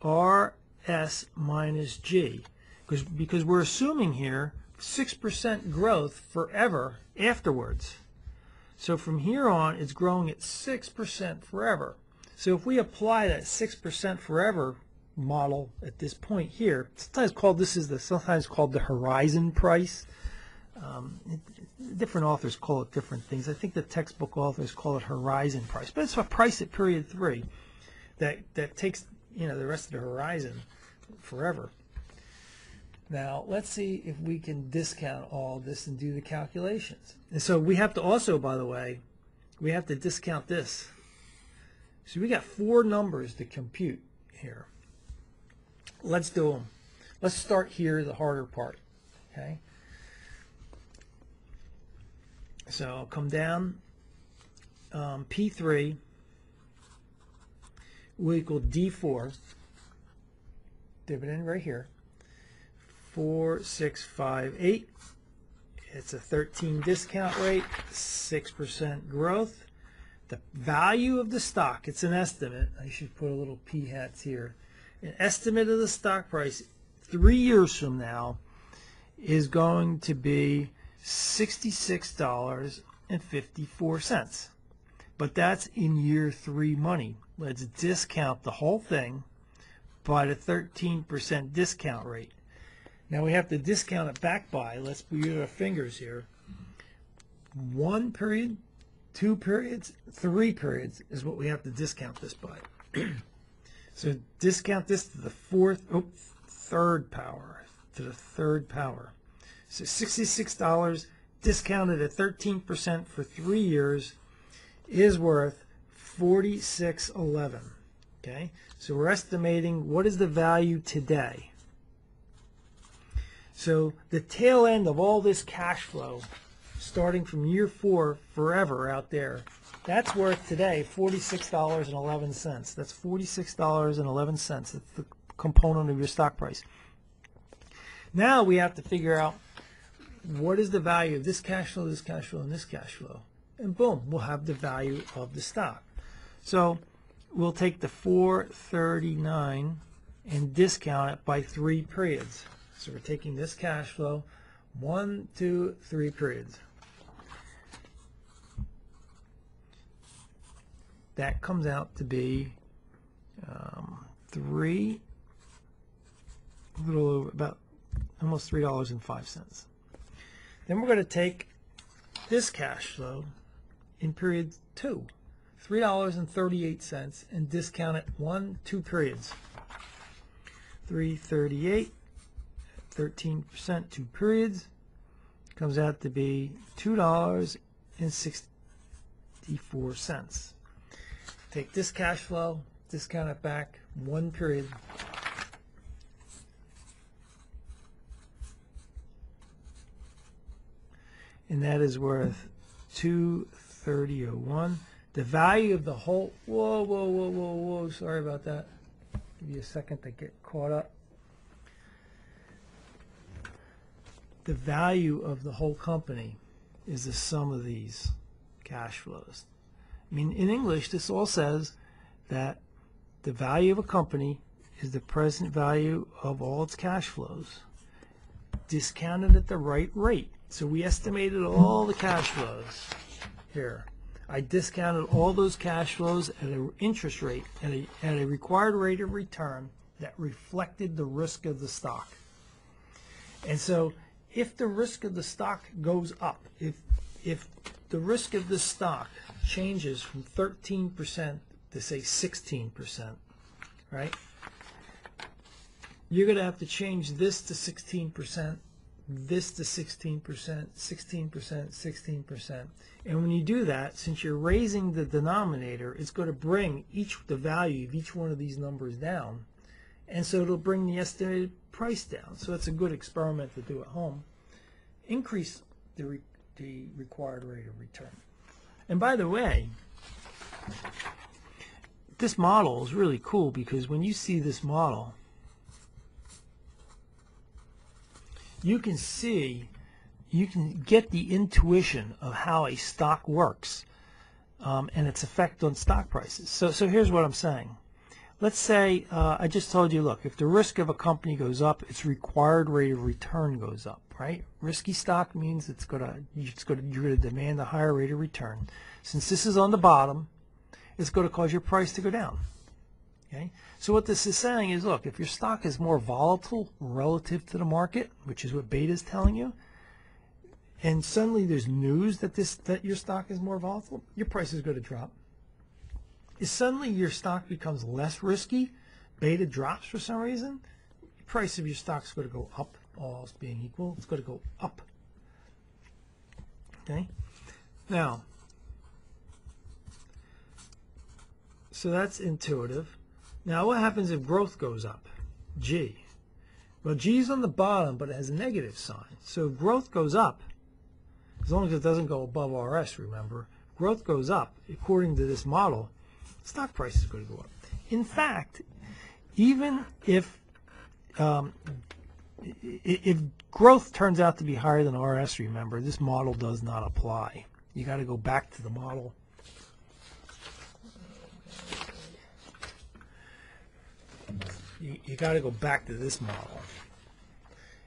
RS minus G. Because we're assuming here 6% growth forever afterwards. So from here on, it's growing at 6% forever. So if we apply that 6% forever model at this point here, sometimes called the horizon price. Different authors call it different things. I think the textbook authors call it horizon price, but it's a price at period 3 that takes the rest of the horizon forever. Now let's see if we can discount all this and do the calculations. And so we have to also, by the way, we have to discount this. So we got 4 numbers to compute here. Let's do them. Let's start here, the harder part. Okay. So I'll come down. P3 will equal D4, dividend right here, 4658. It's a 13 discount rate, 6% growth. The value of the stock, it's an estimate. I should put a little P hats here. An estimate of the stock price 3 years from now is going to be $66.54. But that's in year 3 money. Let's discount the whole thing by the 13% discount rate. Now we have to discount it back by, let's use our fingers here, 1 period, 2 periods, 3 periods is what we have to discount this by. So discount this to the third power, So $66 discounted at 13% for 3 years is worth $46.11. Okay, so we're estimating what is the value today. So the tail end of all this cash flow, starting from year 4 forever out there, that's worth today $46.11. That's $46.11. That's the component of your stock price. Now we have to figure out what is the value of this cash flow, and this cash flow. And boom, we'll have the value of the stock. So we'll take the 439 and discount it by 3 periods. So we're taking this cash flow, 1, 2, 3 periods. That comes out to be almost $3.05. Then we're going to take this cash flow in period 2, $3.38, and discount it 1, 2 periods. 338, 13%, 2 periods, comes out to be $2.64. Take this cash flow, discount it back 1 period. And that is worth $230.01. The value of the whole, whoa, sorry about that. Give you a second to get caught up. The value of the whole company is the sum of these cash flows. I mean, in English, this all says that the value of a company is the present value of all its cash flows, discounted at the right rate. So we estimated all the cash flows here. I discounted all those cash flows at an interest rate, at a required rate of return that reflected the risk of the stock. And so if the risk of the stock goes up, if the risk of the stock changes from 13% to say 16%, right? You're going to have to change this to 16% this to 16%, 16%, 16%. And when you do that, since you're raising the denominator, it's going to bring the value of each one of these numbers down. And so it'll bring the estimated price down. So it's a good experiment to do at home. Increase the required rate of return. And by the way, this model is really cool because when you see this model, you can get the intuition of how a stock works and its effect on stock prices. So here's what I'm saying. Let's say I just told you, look, if the risk of a company goes up, its required rate of return goes up, right? Risky stock means you're gonna demand a higher rate of return. Since this is on the bottom, it's going to cause your price to go down. Okay? So what this is saying is, look, if your stock is more volatile relative to the market, which is what beta is telling you, and suddenly there's news that your stock is more volatile, your price is going to drop. If suddenly your stock becomes less risky, beta drops for some reason, the price of your stock is going to go up, all else being equal. It's going to go up. Okay? Now, so that's intuitive. Now what happens if growth goes up? G. Well, G is on the bottom, but it has a negative sign. So if growth goes up, as long as it doesn't go above RS, remember, growth goes up, according to this model, stock price is going to go up. In fact, even if growth turns out to be higher than RS, remember, this model does not apply. You got to go back to the model. You got to go back to this model.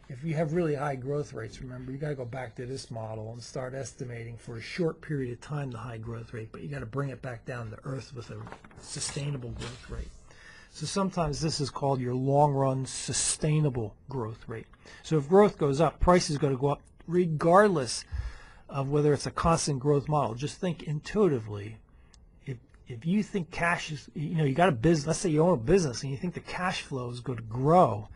If you have really high growth rates, remember, you got to go back to this model and start estimating for a short period of time the high growth rate, but you got to bring it back down to earth with a sustainable growth rate. So sometimes this is called your long-run sustainable growth rate. So if growth goes up, price is going to go up regardless of whether it's a constant growth model. Just think intuitively. If you think cash is, you got a business, let's say you own a business and you think the cash flow is going to grow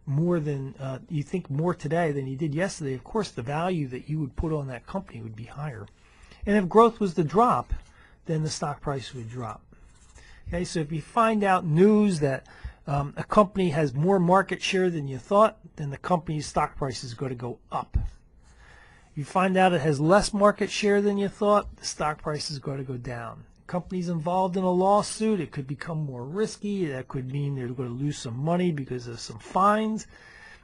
more than, you think more today than you did yesterday, of course the value that you would put on that company would be higher. And if growth was to drop, then the stock price would drop. Okay, so if you find out news that a company has more market share than you thought, then the company's stock price is going to go up. If you find out it has less market share than you thought, the stock price is going to go down. Companies involved in a lawsuit, it could become more risky. That could mean they're going to lose some money because of some fines.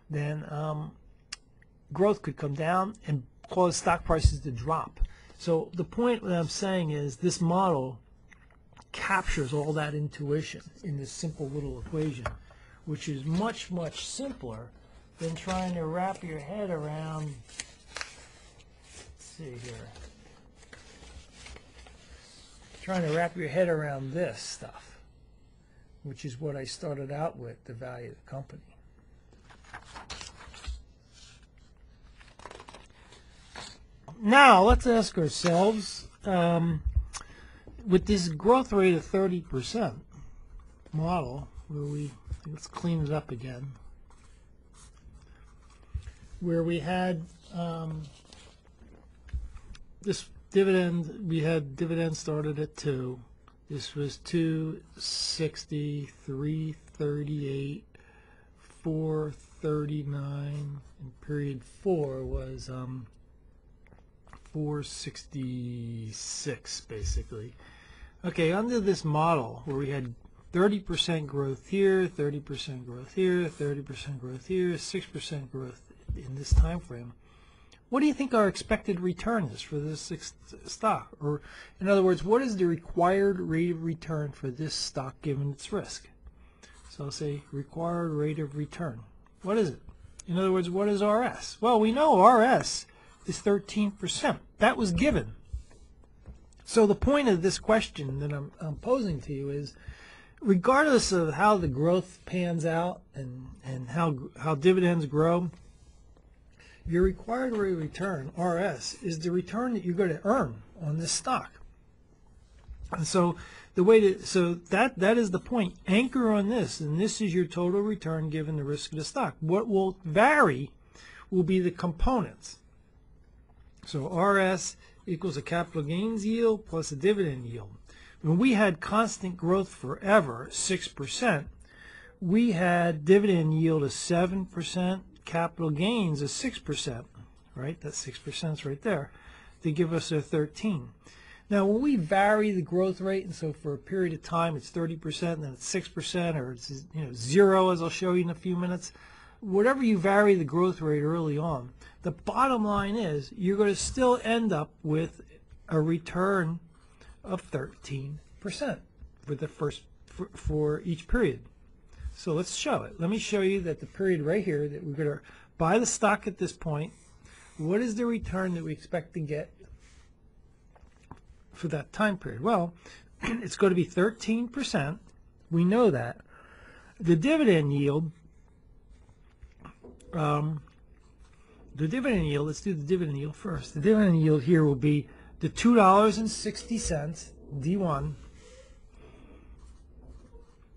Then growth could come down and cause stock prices to drop. So the point that I'm saying is this model captures all that intuition in this simple little equation, which is much, much simpler than trying to wrap your head around, let's see here, trying to wrap your head around this stuff, which is what I started out with, the value of the company. Now, let's ask ourselves, with this growth rate of 30% model, where let's clean it up again, where we had this dividend, we had dividend started at 2. This was 260, 338, 439, and period 4 was 466 basically. Okay, under this model where we had 30% growth here, 30% growth here, 30% growth here, 6% growth in this time frame, what do you think our expected return is for this stock? Or, in other words, what is the required rate of return for this stock given its risk? So I'll say required rate of return. What is it? In other words, what is RS? Well, we know RS is 13%. That was given. So the point of this question that I'm posing to you is, regardless of how the growth pans out and how dividends grow, your required rate of return, RS, is the return that you're going to earn on this stock. And so that is the point. Anchor on this, and this is your total return given the risk of the stock. What will vary will be the components. So RS equals a capital gains yield plus a dividend yield. When we had constant growth forever, 6%, we had dividend yield of 7%, capital gains of 6%, right? That 6% is right there, to give us a 13. Now, when we vary the growth rate, and so for a period of time it's 30%, then it's 6%, or it's 0, as I'll show you in a few minutes, whatever you vary the growth rate early on, the bottom line is you're going to still end up with a return of 13% for the for each period. So let's show it. Let me show you that the period right here that we're going to buy the stock at this point. What is the return that we expect to get for that time period? Well, it's going to be 13%. We know that. The dividend yield, let's do the dividend yield first. The dividend yield here will be the $2.60, D1,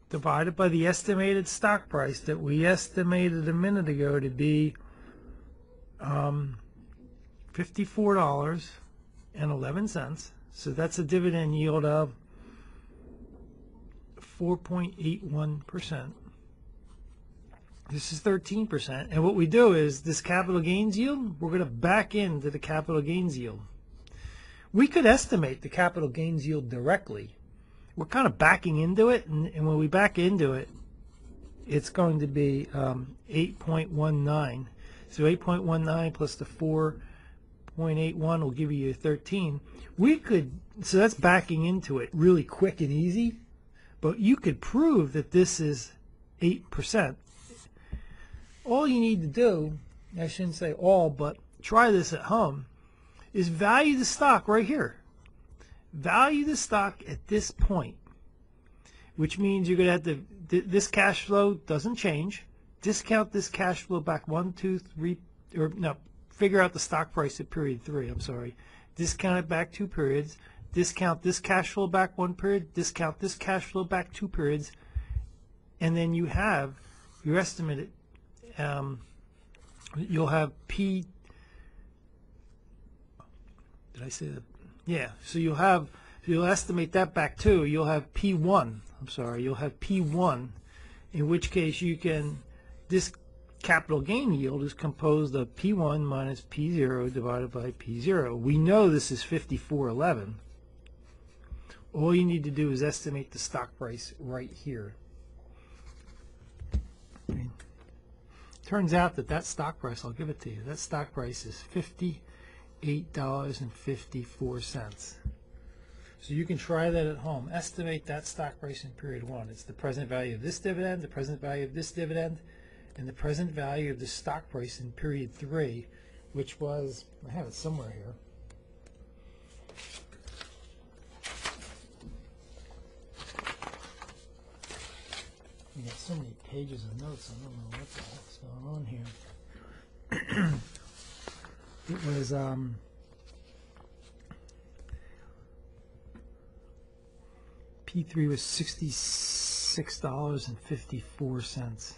divided by the estimated stock price that we estimated a minute ago to be $54.11. So that's a dividend yield of 4.81%. This is 13%. And what we do is this capital gains yield, we're going to back into the capital gains yield. We could estimate the capital gains yield directly. We're kind of backing into it, and when we back into it, it's going to be 8.19. So 8.19 plus the 4.81 will give you 13. So that's backing into it really quick and easy, but you could prove that this is 8%. All you need to do, I shouldn't say all, but try this at home, is value the stock right here. Value the stock at this point, which means you're going to have to, this cash flow doesn't change. Discount this cash flow back 1, 2, 3, or no, figure out the stock price at period 3, I'm sorry. Discount it back 2 periods. Discount this cash flow back 1 period. Discount this cash flow back 2 periods. And then you have your estimated, you'll have P, did I say that? Yeah, so you'll estimate that back too. You'll have P1, I'm sorry, you'll have P1, in which case you can, this capital gain yield is composed of P1 minus P0 divided by P0. We know this is 54.11. All you need to do is estimate the stock price right here. Turns out that stock price, I'll give it to you, that stock price is $58.54. So you can try that at home. Estimate that stock price in period 1. It's the present value of this dividend, the present value of this dividend, and the present value of the stock price in period 3, which was, I have it somewhere here. We got so many pages of notes, I don't know what the heck's going on here. It was P3 was $66.54.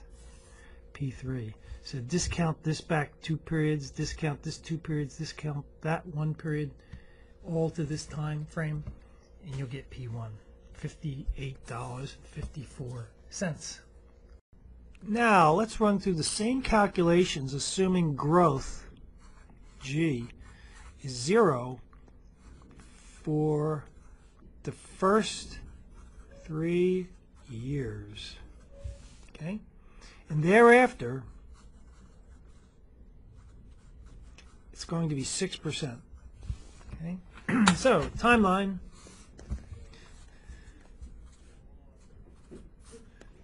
P3. So discount this back 2 periods, discount this 2 periods, discount that 1 period, all to this time frame, and you'll get P1, $58.54. Now let's run through the same calculations, assuming growth G is 0 for the first 3 years. Okay? And thereafter, it's going to be 6%. Okay? So, timeline.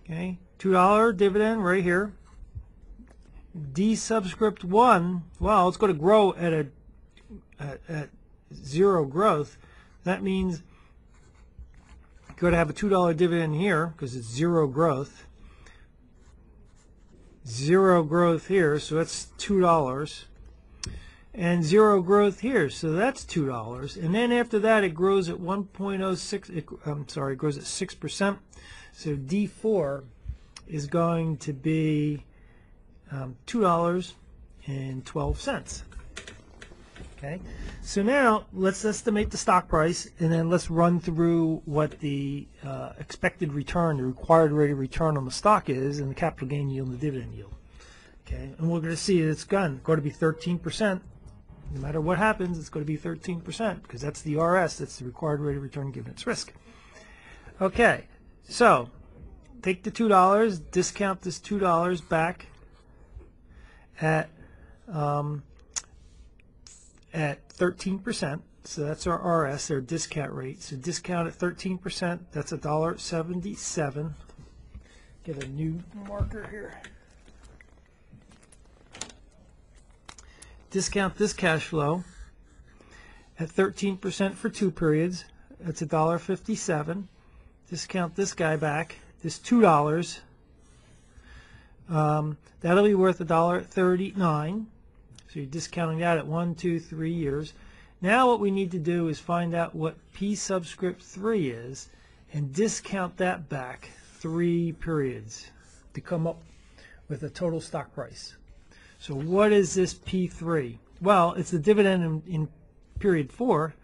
Okay, $2 dividend right here. D subscript 1, well, it's going to grow at 0 growth. That means you're going to have a $2 dividend here because it's 0 growth. 0 growth here, so that's $2. And 0 growth here, so that's $2. And then after that, it grows at 1.06. It grows at 6%. So D4 is going to be $2 $1.12. Okay, so now let's estimate the stock price, and then let's run through what the expected return, the required rate of return on the stock is, and the capital gain yield and the dividend yield. Okay, and we're going to see it's going to be 13%. No matter what happens, it's going to be 13% because that's the RS, that's the required rate of return given its risk. Okay, so take the $2, discount this $2 back at 13%. So that's our RS, our discount rate. So discount at 13%, that's $1.77. Get a new marker here. Discount this cash flow at 13% for 2 periods. That's $1.57. Discount this guy back, this $2. That'll be worth $1.39. So you're discounting that at 1, 2, 3 years. Now what we need to do is find out what P subscript 3 is and discount that back 3 periods to come up with a total stock price. So what is this P3? Well, it's the dividend in period 4,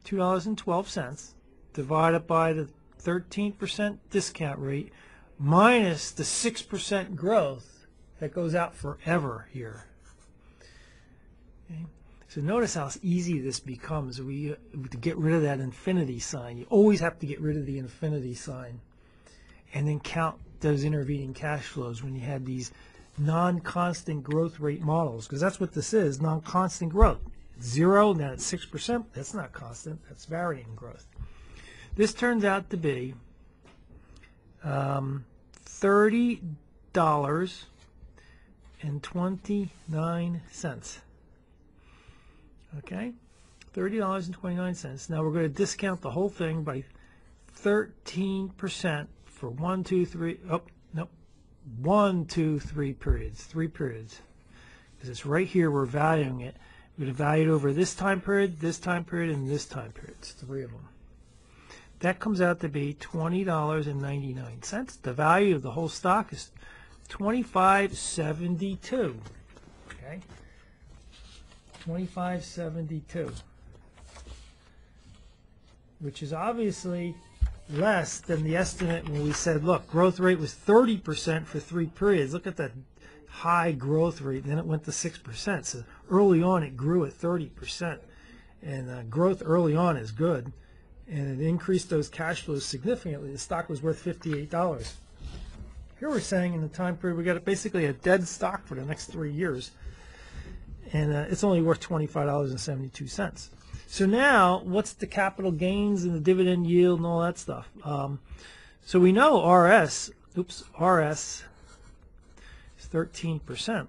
$2.12, divided by the 13% discount rate minus the 6% growth that goes out forever here. Okay. So notice how easy this becomes to get rid of that infinity sign. You always have to get rid of the infinity sign and then count those intervening cash flows when you have these non-constant growth rate models, because that's what this is, non-constant growth. 0, now it's 6%, that's not constant, that's varying growth. This turns out to be $30.29. Okay, $30.29. Now we're going to discount the whole thing by 13% for 1, 2, 3. Oh, no, 1, 2, 3 periods. 3 periods. Because it's right here. We're valuing it. We're going to value it over this time period, and this time period. It's 3 of them. That comes out to be $20.99. The value of the whole stock is $25.72. Okay. $25.72, which is obviously less than the estimate when we said, look, growth rate was 30% for 3 periods. Look at that high growth rate. Then it went to 6%. So early on it grew at 30%. And growth early on is good. And it increased those cash flows significantly. The stock was worth $58. Here we're saying in the time period we got basically a dead stock for the next 3 years. And it's only worth $25.72. So now, what's the capital gains and the dividend yield and all that stuff? So we know RS is 13%.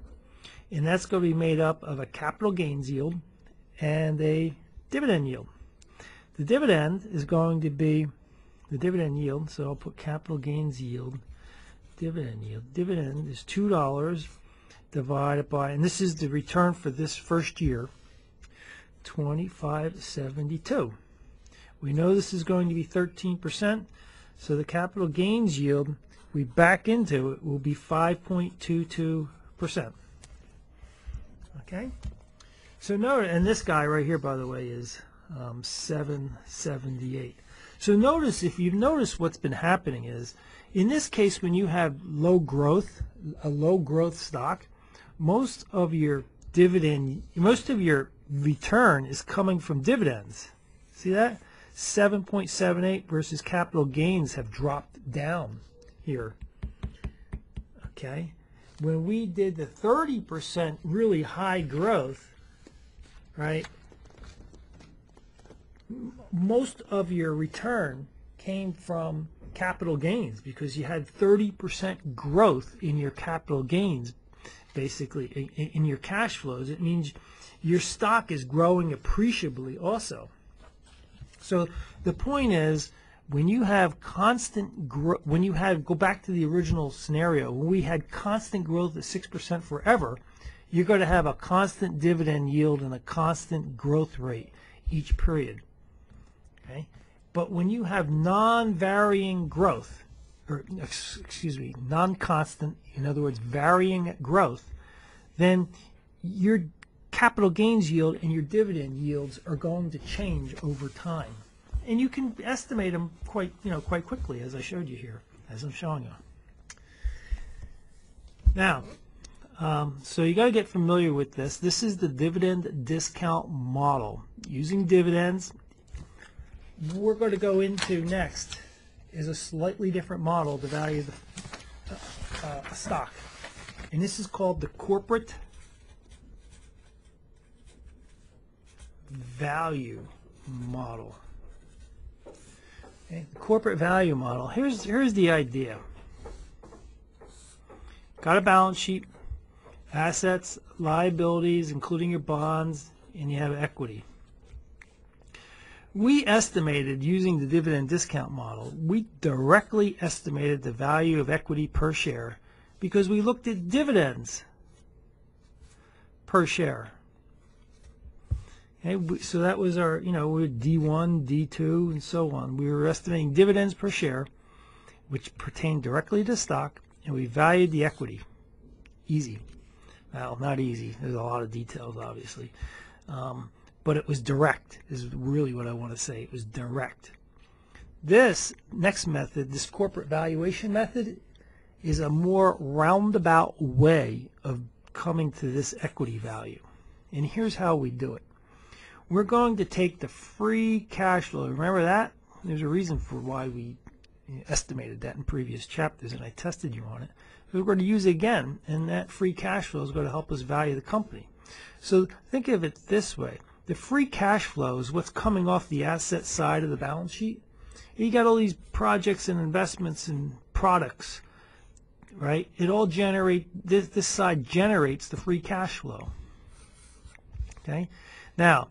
And that's going to be made up of a capital gains yield and a dividend yield. The dividend is going to be the dividend yield, so I'll put capital gains yield, dividend yield. Dividend is $2 divided by, and this is the return for this first year, $25.72. We know this is going to be 13%, so the capital gains yield we back into it will be 5.22%. Okay? So note, and this guy right here, by the way, is 778. So notice, if you've noticed what's been happening is, in this case, when you have low growth, a low growth stock, most of your return is coming from dividends. See that? 7.78 versus capital gains have dropped down here. Okay? When we did the 30% really high growth, right, most of your return came from capital gains because you had 30% growth in your capital gains, basically, in your cash flows. It means your stock is growing appreciably also. So the point is, when you have constant growth, go back to the original scenario, when we had constant growth at 6% forever, you're going to have a constant dividend yield and a constant growth rate each period. Okay? But when you have non-varying growth, or excuse me, non-constant, in other words, varying growth, then your capital gains yield and your dividend yields are going to change over time. And you can estimate them quite quickly, as I showed you here, as I'm showing you. Now, so you got to get familiar with this. This is the dividend discount model. Using dividends, we're going to go into next is a slightly different model to value the stock. And this is called the corporate value model. Okay, the corporate value model. Here's the idea. Got a balance sheet, assets, liabilities, including your bonds, and you have equity. We estimated, using the dividend discount model, we directly estimated the value of equity per share because we looked at dividends per share. Okay, so that was our, we're D1, D2, and so on. We were estimating dividends per share, which pertain directly to stock, and we valued the equity. Easy. Well, not easy. There's a lot of details, obviously. But it was direct, is really what I want to say. It was direct. This next method, this corporate valuation method, is a more roundabout way of coming to this equity value. And here's how we do it. We're going to take the free cash flow. Remember that? There's a reason for why we estimated that in previous chapters, and I tested you on it. We're going to use it again, and that free cash flow is going to help us value the company. So think of it this way. The free cash flow is what's coming off the asset side of the balance sheet. You got all these projects and investments and products, right? It all this side generates the free cash flow. Okay? Now,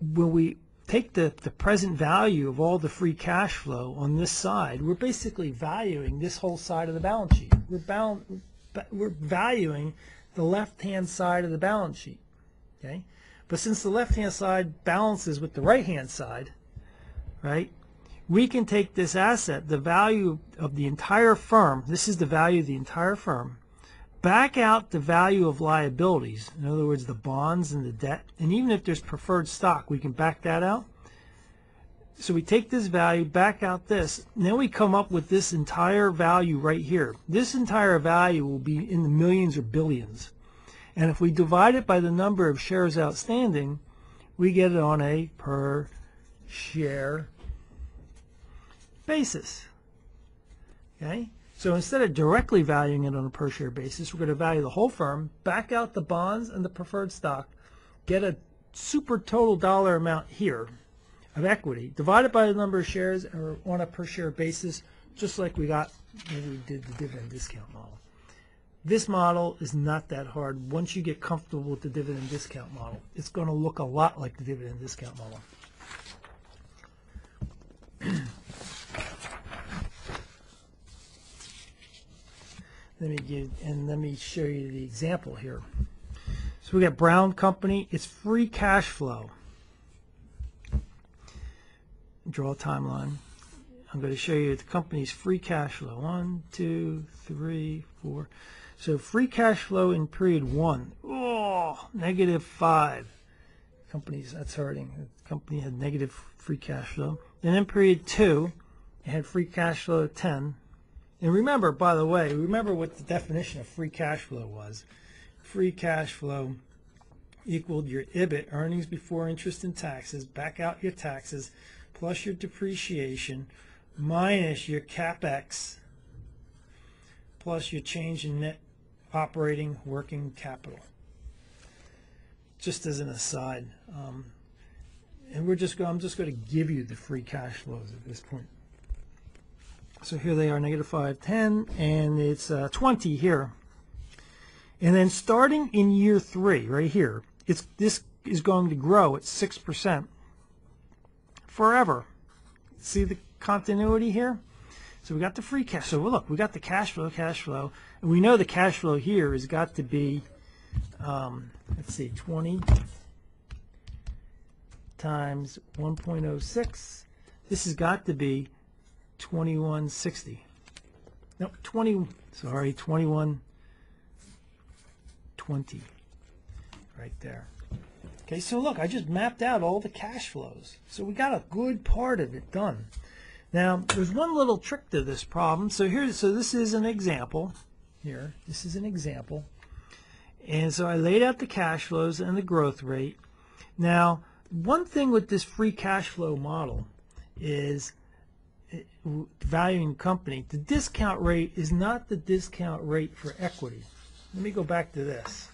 when we take the present value of all the free cash flow on this side, we're basically valuing this whole side of the balance sheet. We're valuing the left-hand side of the balance sheet. Okay? But since the left-hand side balances with the right-hand side, right, we can take this asset, the value of the entire firm, this is the value of the entire firm, back out the value of liabilities, in other words, the bonds and the debt, and even if there's preferred stock, we can back that out. So we take this value, back out this, and then we come up with this entire value right here. This entire value will be in the millions or billions. And if we divide it by the number of shares outstanding, we get it on a per share basis. Okay? So instead of directly valuing it on a per share basis, we're going to value the whole firm, back out the bonds and the preferred stock, get a super total dollar amount here of equity, divide it by the number of shares or on a per share basis, just like we got when we did the dividend discount model. This model is not that hard. Once you get comfortable with the dividend discount model, it's going to look a lot like the dividend discount model. Let me show you the example here. So we got Brown Company. It's free cash flow. Draw a timeline. I'm going to show you the company's free cash flow. 1, 2, 3, 4. So free cash flow in period 1. Oh, -5. Companies, that's hurting. The company had negative free cash flow. And in period 2, it had free cash flow of 10. And remember, by the way, remember what the definition of free cash flow was. Free cash flow equaled your EBIT, earnings before interest and taxes, back out your taxes, plus your depreciation, minus your CapEx, plus your change in net operating working capital. Just as an aside, and I'm just going to give you the free cash flows at this point. So here they are, -5, 10, and it's 20 here. And then starting in year 3, right here, this is going to grow at 6% forever. See the continuity here? So we got the free cash. So look, we got the cash flow, and we know the cash flow here has got to be, let's see, 20 times 1.06. This has got to be 2160. No, 21. 2120 right there. Okay, so look, I just mapped out all the cash flows. So we got a good part of it done. Now, there's one little trick to this problem. So this is an example here. This is an example. And so I laid out the cash flows and the growth rate. Now, one thing with this free cash flow model is valuing company. The discount rate is not the discount rate for equity. Let me go back to this.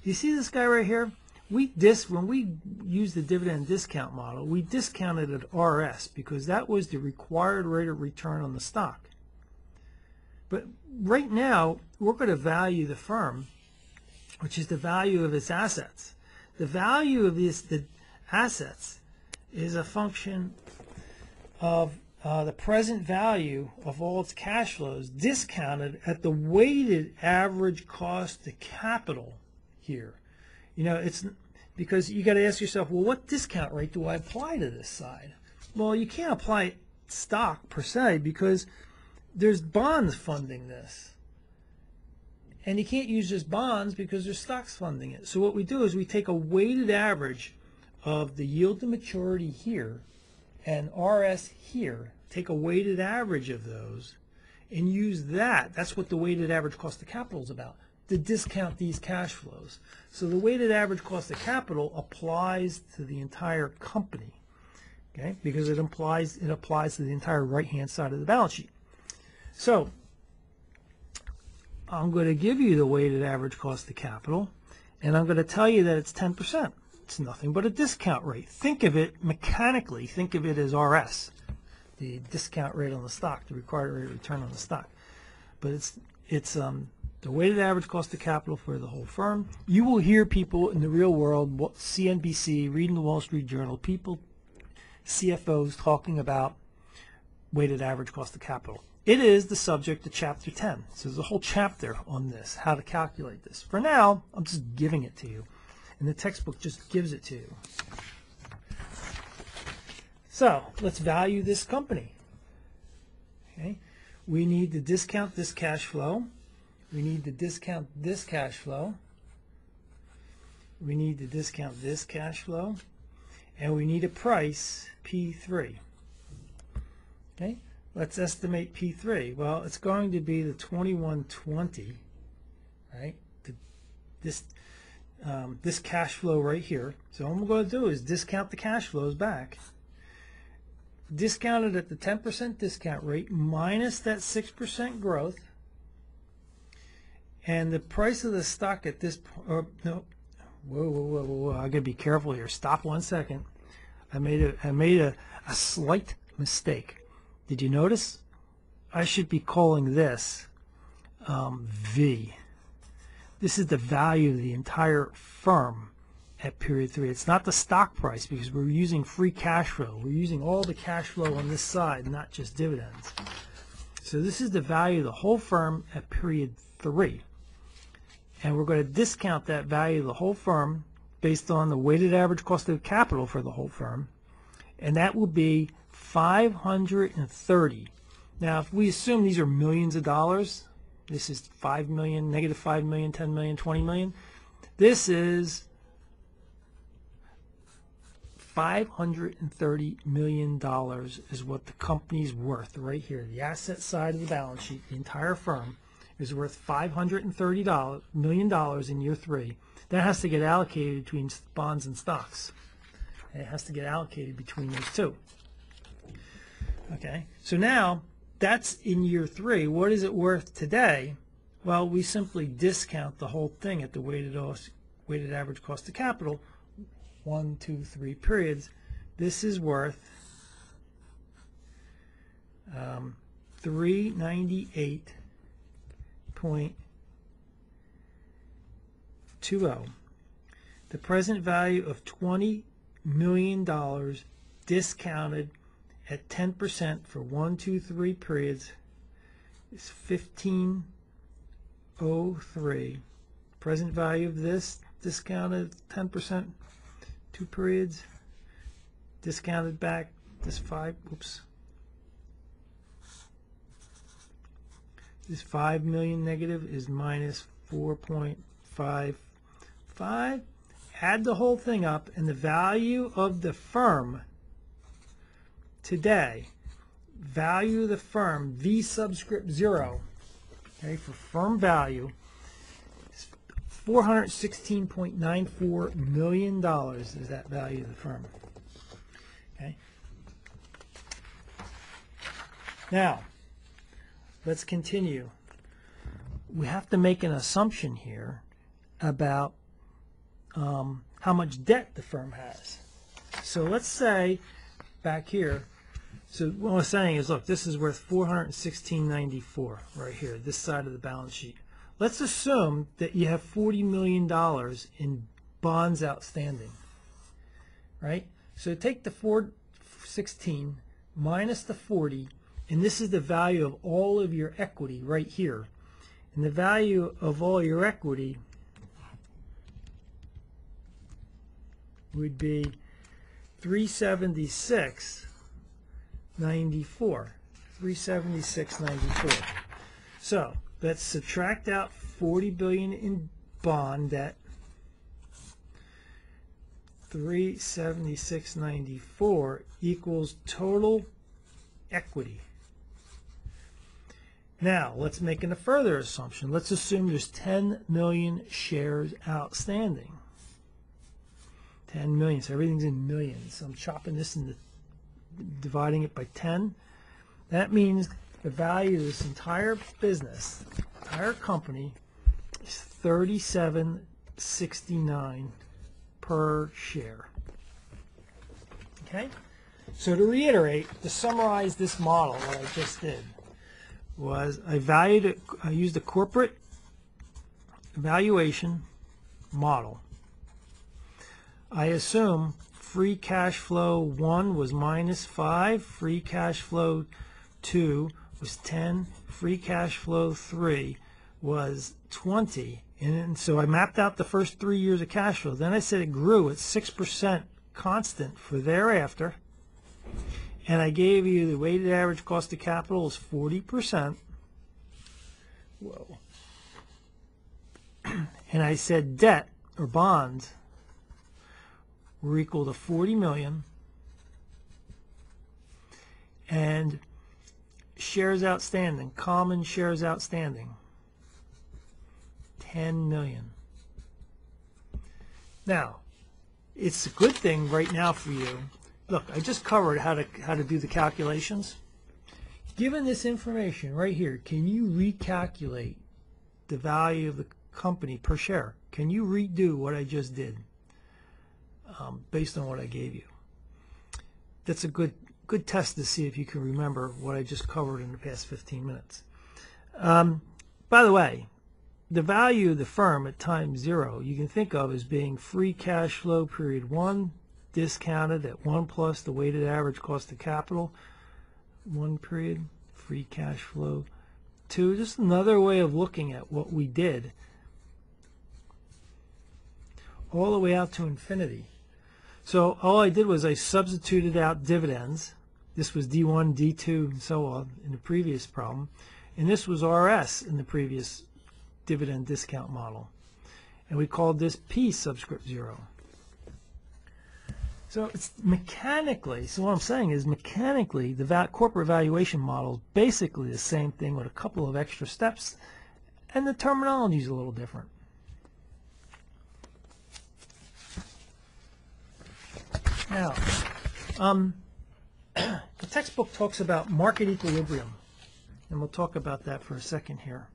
You see this guy right here? When we use the dividend discount model, we discounted at RS because that was the required rate of return on the stock. But right now, we're going to value the firm, which is the value of its assets. The value of the assets is a function of the present value of all its cash flows discounted at the weighted average cost to capital here. You know, it's because you got to ask yourself, well, what discount rate do I apply to this side? Well, you can't apply stock per se because there's bonds funding this. And you can't use just bonds because there's stocks funding it. So what we do is we take a weighted average of the yield to maturity here and RS here, take a weighted average of those and use that. That's what the weighted average cost of capital is about, to discount these cash flows. So the weighted average cost of capital applies to the entire company, okay? Because it applies to the entire right-hand side of the balance sheet. So I'm going to give you the weighted average cost of capital, and I'm going to tell you that it's 10%. It's nothing but a discount rate. Think of it mechanically. Think of it as RS, the discount rate on the stock, the required rate of return on the stock. But it's the weighted average cost of capital for the whole firm. You will hear people in the real world, CNBC, reading the Wall Street Journal, people, CFOs talking about weighted average cost of capital. It is the subject of Chapter 10. So there's a whole chapter on this, how to calculate this. For now, I'm just giving it to you. And the textbook just gives it to you. So let's value this company. Okay. We need to discount this cash flow. We need to discount this cash flow. We need to discount this cash flow. And we need a price, P3. Okay. Let's estimate P3. Well, it's going to be the 2120, right? This cash flow right here. So what I'm going to do is discount the cash flows back. Discount it at the 10% discount rate minus that 6% growth. And the price of the stock at this point, no, whoa, I gotta be careful here. Stop 1 second. I made a slight mistake. Did you notice? I should be calling this V. This is the value of the entire firm at period 3. It's not the stock price because we're using free cash flow. We're using all the cash flow on this side, not just dividends. So this is the value of the whole firm at period 3. And we're going to discount that value of the whole firm based on the weighted average cost of capital for the whole firm. And that will be 530. Now, if we assume these are millions of dollars, this is 5 million, negative 5 million, 10 million, 20 million. This is $530 million is what the company's worth right here. The asset side of the balance sheet, the entire firm, is worth $530 million in year 3. That has to get allocated between bonds and stocks. And it has to get allocated between those two. Okay, so now that's in year 3. What is it worth today? Well, we simply discount the whole thing at the weighted average cost of capital. 1, 2, 3 periods. This is worth 398.20. The present value of $20 million discounted at 10% for 1, 2, 3 periods is 1503. Present value of this discounted 10%, 2 periods, discounted back this 5. Oops. This 5 million negative is minus 4.5 555. Add the whole thing up, and the value of the firm today, value of the firm, V subscript 0, okay, for firm value, is $416.94 million is that value of the firm. Okay. Now, let's continue. We have to make an assumption here about how much debt the firm has. So let's say back here, so what I'm saying is, look, this is worth $416.94 right here, this side of the balance sheet. Let's assume that you have $40 million in bonds outstanding, right? So take the 416 minus the 40, and this is the value of all of your equity right here. And the value of all your equity would be $376.94. $376.94. So let's subtract out $40 billion in bond debt. $376.94 equals total equity. Now let's make a further assumption. Let's assume there's 10 million shares outstanding. 10 million, so everything's in millions. So I'm chopping this into, dividing it by 10. That means the value of this entire business, entire company, is $37.69 per share. Okay? So to reiterate, to summarize this model, what I just did was I used a corporate valuation model. I assume free cash flow 1 was -5, free cash flow 2 was 10, free cash flow 3 was 20. And so I mapped out the first 3 years of cash flow. Then I said it grew at 6% constant for thereafter. And I gave you the weighted average cost of capital is 40%. Whoa. And I said debt or bonds were equal to 40 million, and shares outstanding, common shares outstanding, 10 million. Now, it's a good thing right now for you. Look, I just covered how to do the calculations. Given this information right here, can you recalculate the value of the company per share? Can you redo what I just did? Based on what I gave you. That's a good test to see if you can remember what I just covered in the past 15 minutes. By the way, the value of the firm at time 0 you can think of as being free cash flow period 1 discounted at 1 plus the weighted average cost of capital 1 period, free cash flow 2. Just another way of looking at what we did all the way out to infinity. So all I did was I substituted out dividends. This was D1, D2, and so on in the previous problem. And this was RS in the previous dividend discount model. And we called this P subscript 0. So it's mechanically, so what I'm saying is mechanically the corporate valuation model is basically the same thing with a couple of extra steps, and the terminology is a little different. Now, the textbook talks about market equilibrium, and we'll talk about that for a second here.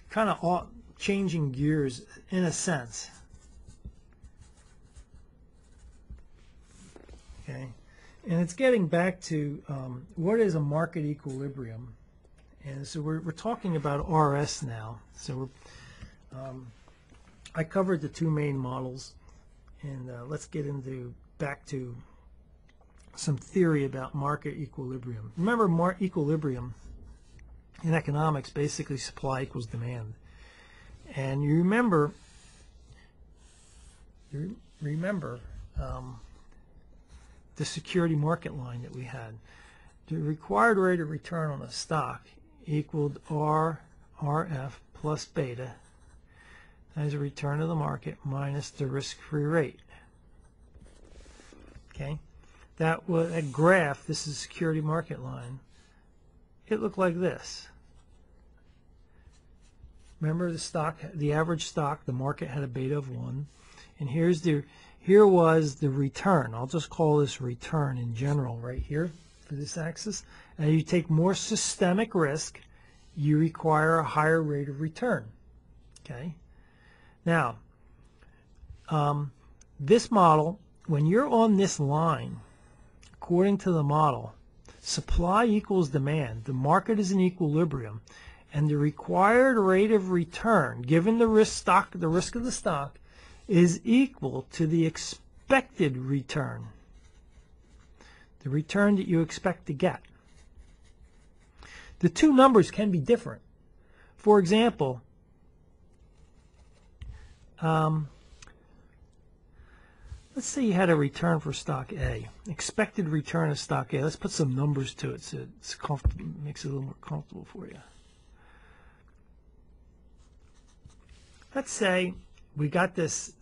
Kind of changing gears in a sense. Okay, and it's getting back to what is a market equilibrium, and so we're talking about RS now. So I covered the two main models. And let's get back to some theory about market equilibrium. Remember, equilibrium in economics, basically supply equals demand. And you remember the security market line that we had. The required rate of return on a stock equaled RF plus beta as a return of the market minus the risk-free rate. Okay, that was a graph. This is security market line. It looked like this. Remember the stock, the average stock, the market had a beta of 1, and here was the return. I'll just call this return in general right here for this axis. And you take more systemic risk, you require a higher rate of return. Okay. Now, this model, when you're on this line, according to the model, supply equals demand. The market is in equilibrium, and the required rate of return, given the risk of the stock, is equal to the expected return, the return that you expect to get. The two numbers can be different. For example, let's say you had a return for stock A, expected return of stock A. Let's put some numbers to it so it's comfortable, makes it a little more comfortable for you. Let's say we got this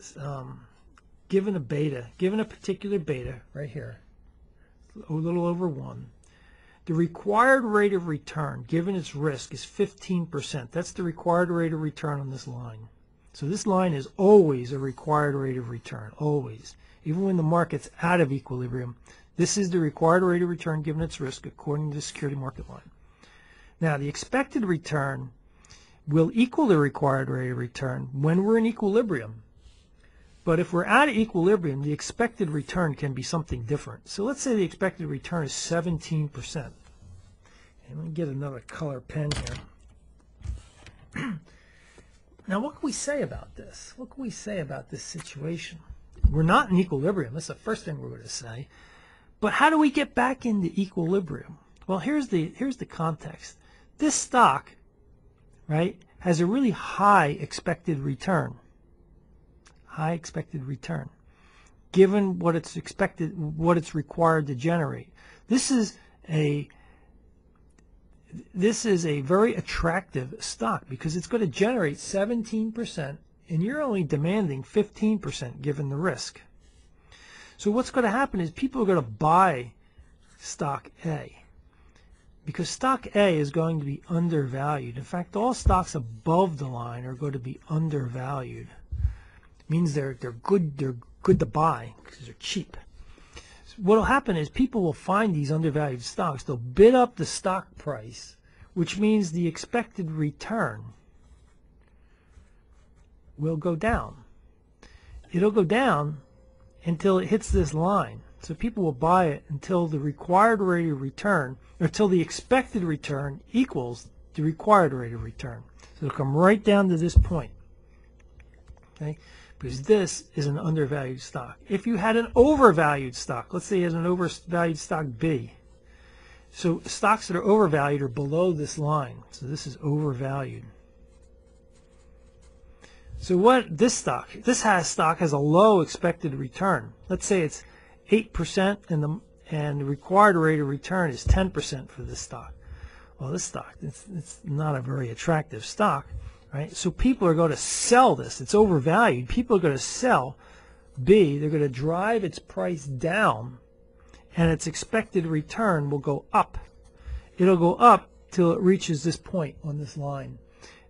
given a particular beta right here, a little over 1. The required rate of return, given its risk, is 15%. That's the required rate of return on this line. So this line is always a required rate of return, always. Even when the market's out of equilibrium, this is the required rate of return given its risk according to the security market line. Now, the expected return will equal the required rate of return when we're in equilibrium. But if we're out of equilibrium, the expected return can be something different. So let's say the expected return is 17%. And let me get another color pen here. Now, what can we say about this? What can we say about this situation? We're not in equilibrium. That's the first thing we're going to say. But how do we get back into equilibrium? Well, here's the context. This stock, right, has a really high expected return. High expected return, given what it's expected, what it's required to generate. This is a very attractive stock because it's going to generate 17%, and you're only demanding 15% given the risk. So what's going to happen is people are going to buy stock A because stock A is going to be undervalued. In fact, all stocks above the line are going to be undervalued. Means they're good to buy because they're cheap. So what will happen is people will find these undervalued stocks. They'll bid up the stock price, which means the expected return will go down. It'll go down until it hits this line. So people will buy it until the required rate of return, or until the expected return equals the required rate of return. So it'll come right down to this point. Okay? Because this is an undervalued stock. If you had an overvalued stock, let's say you had an overvalued stock B. So stocks that are overvalued are below this line. So this is overvalued. So what this stock has a low expected return. Let's say it's 8% and the required rate of return is 10% for this stock. Well, this stock, it's not a very attractive stock. Right? So people are going to sell this. It's overvalued. People are going to sell B. They're going to drive its price down, and its expected return will go up. It'll go up till it reaches this point on this line,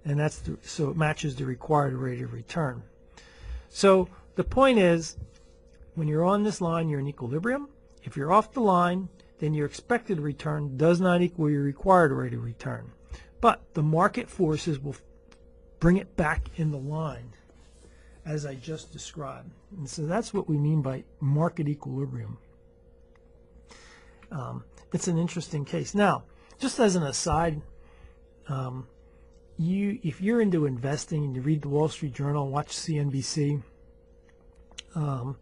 and so it matches the required rate of return. So the point is, when you're on this line, you're in equilibrium. If you're off the line, then your expected return does not equal your required rate of return. But the market forces will bring it back in the line, as I just described. And so that's what we mean by market equilibrium. It's an interesting case. Now, just as an aside, if you're into investing and you read the Wall Street Journal, watch CNBC, and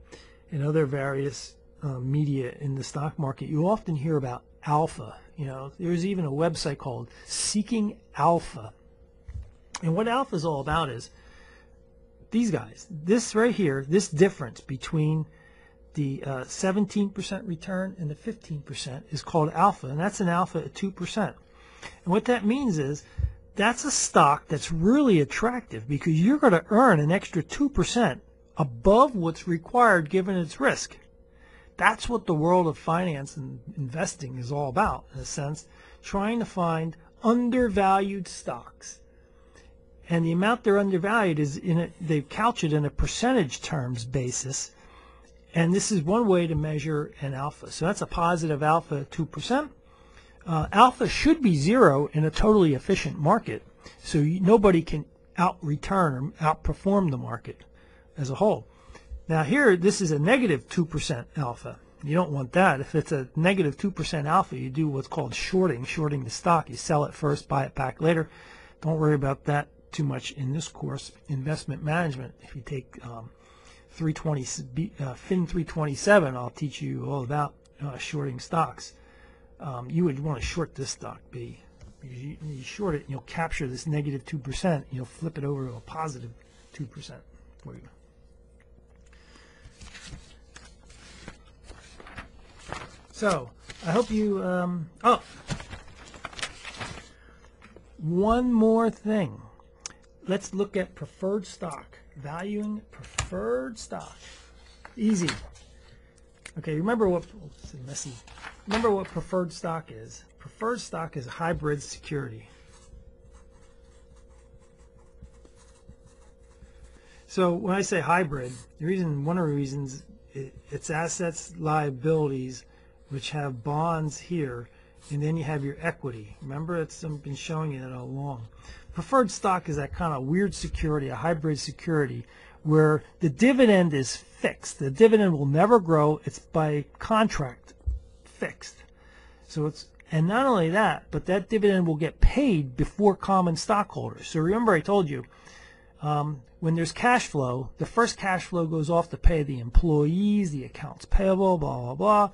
other various media in the stock market, you often hear about alpha. You know, there's even a website called Seeking Alpha. And what alpha is all about is these guys, this right here, this difference between the 17% return and the 15% is called alpha, and that's an alpha at 2%. And what that means is that's a stock that's really attractive because you're going to earn an extra 2% above what's required given its risk. That's what the world of finance and investing is all about, in a sense, trying to find undervalued stocks. And the amount they're undervalued is they couch it in a percentage terms basis. And this is one way to measure an alpha. So that's a positive alpha of 2%. Alpha should be 0 in a totally efficient market. So nobody can out-return or outperform the market as a whole. Now here, this is a negative 2% alpha. You don't want that. If it's a negative 2% alpha, you do what's called shorting the stock. You sell it first, buy it back later. Don't worry about that too much in this course, investment management. If you take FIN 327, I'll teach you all about shorting stocks. You would want to short this stock, B. You short it, and you'll capture this negative 2%, and you'll flip it over to a positive 2% for you. So, I hope you, one more thing. Let's look at preferred stock. Valuing preferred stock. Easy. Okay, remember what, it's messy. Remember what preferred stock is. Preferred stock is a hybrid security. So when I say hybrid, one of the reasons it's assets, liabilities, which have bonds here, and then you have your equity. Remember, I've been showing you that all along. Preferred stock is that kind of weird security, a hybrid security, where the dividend is fixed. The dividend will never grow. It's by contract fixed. So and not only that, but that dividend will get paid before common stockholders. So remember I told you, when there's cash flow, the first cash flow goes off to pay the employees, the accounts payable, blah, blah, blah.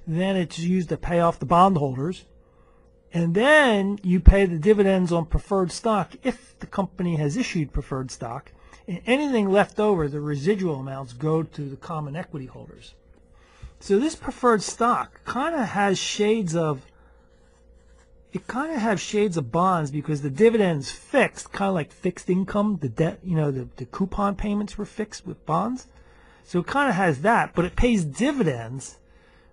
Then it's used to pay off the bondholders. And then you pay the dividends on preferred stock if the company has issued preferred stock. And anything left over, the residual amounts, go to the common equity holders. So this preferred stock kind of has shades of bonds because the dividend's fixed, kind of like fixed income. The debt, the coupon payments were fixed with bonds. So it kind of has that, but it pays dividends,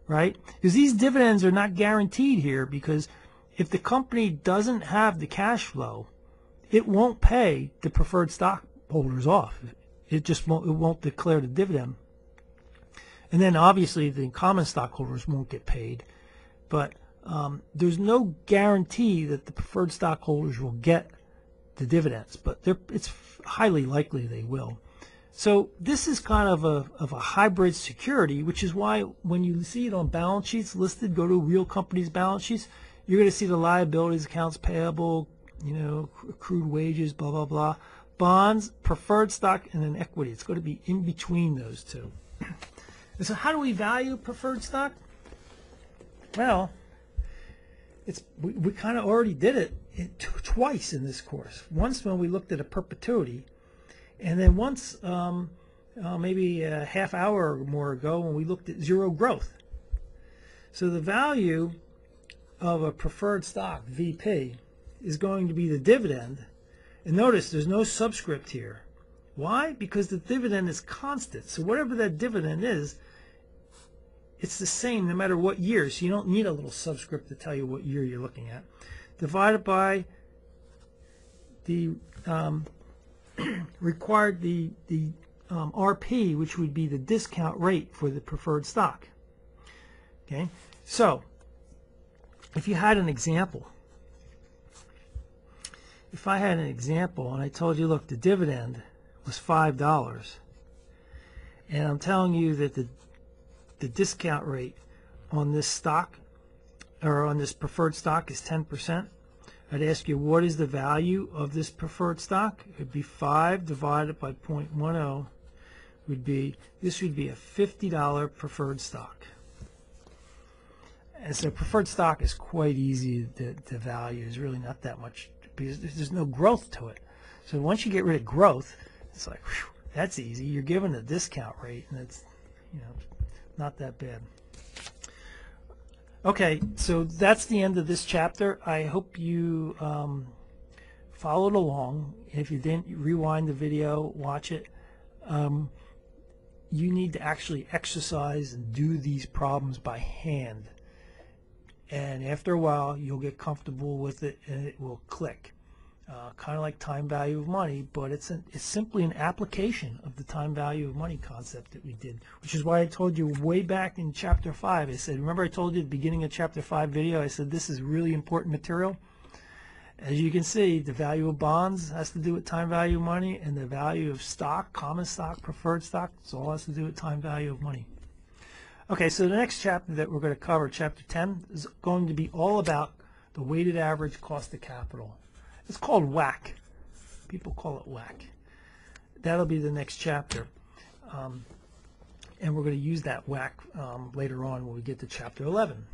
right? Because these dividends are not guaranteed here, because if the company doesn't have the cash flow, it won't pay the preferred stockholders off. It won't declare the dividend. And then obviously the common stockholders won't get paid. But there's no guarantee that the preferred stockholders will get the dividends, but it's highly likely they will. So this is kind of a hybrid security, which is why when you see it on balance sheets listed, go to real companies' balance sheets, you're going to see the liabilities, accounts payable, accrued wages, blah, blah, blah. Bonds, preferred stock, and then equity. It's going to be in between those two. And so how do we value preferred stock? Well, we kind of already did it twice in this course. Once when we looked at a perpetuity, and then once maybe a half hour or more ago when we looked at zero growth. So the value of a preferred stock, VP, is going to be the dividend. And notice there's no subscript here. Why? Because the dividend is constant. So whatever that dividend is, it's the same no matter what year. So you don't need a little subscript to tell you what year you're looking at. Divided by the required RP, which would be the discount rate for the preferred stock. Okay, so if you had an example, if I had an example and I told you, look, the dividend was $5, and I'm telling you that the discount rate on this stock or on this preferred stock is 10%, I'd ask you, what is the value of this preferred stock? It would be 5 divided by 0.10 would be, this would be a $50 preferred stock. And so preferred stock is quite easy to value. There's really not that much, because there's no growth to it. So once you get rid of growth, it's like, whew, that's easy. You're given a discount rate, and it's not that bad. Okay, so that's the end of this chapter. I hope you followed along. If you didn't, rewind the video, watch it. You need to actually exercise and do these problems by hand. And after a while, you'll get comfortable with it and it will click. Kind of like time value of money, but it's simply an application of the time value of money concept that we did, which is why I told you way back in Chapter 5. I said, remember I told you at the beginning of Chapter 5 video, I said this is really important material. As you can see, the value of bonds has to do with time value of money, and the value of stock, common stock, preferred stock, it all has to do with time value of money. Okay, so the next chapter that we're going to cover, Chapter 10, is going to be all about the weighted average cost of capital. It's called WACC. People call it WACC. That'll be the next chapter. And we're going to use that WACC later on when we get to Chapter 11.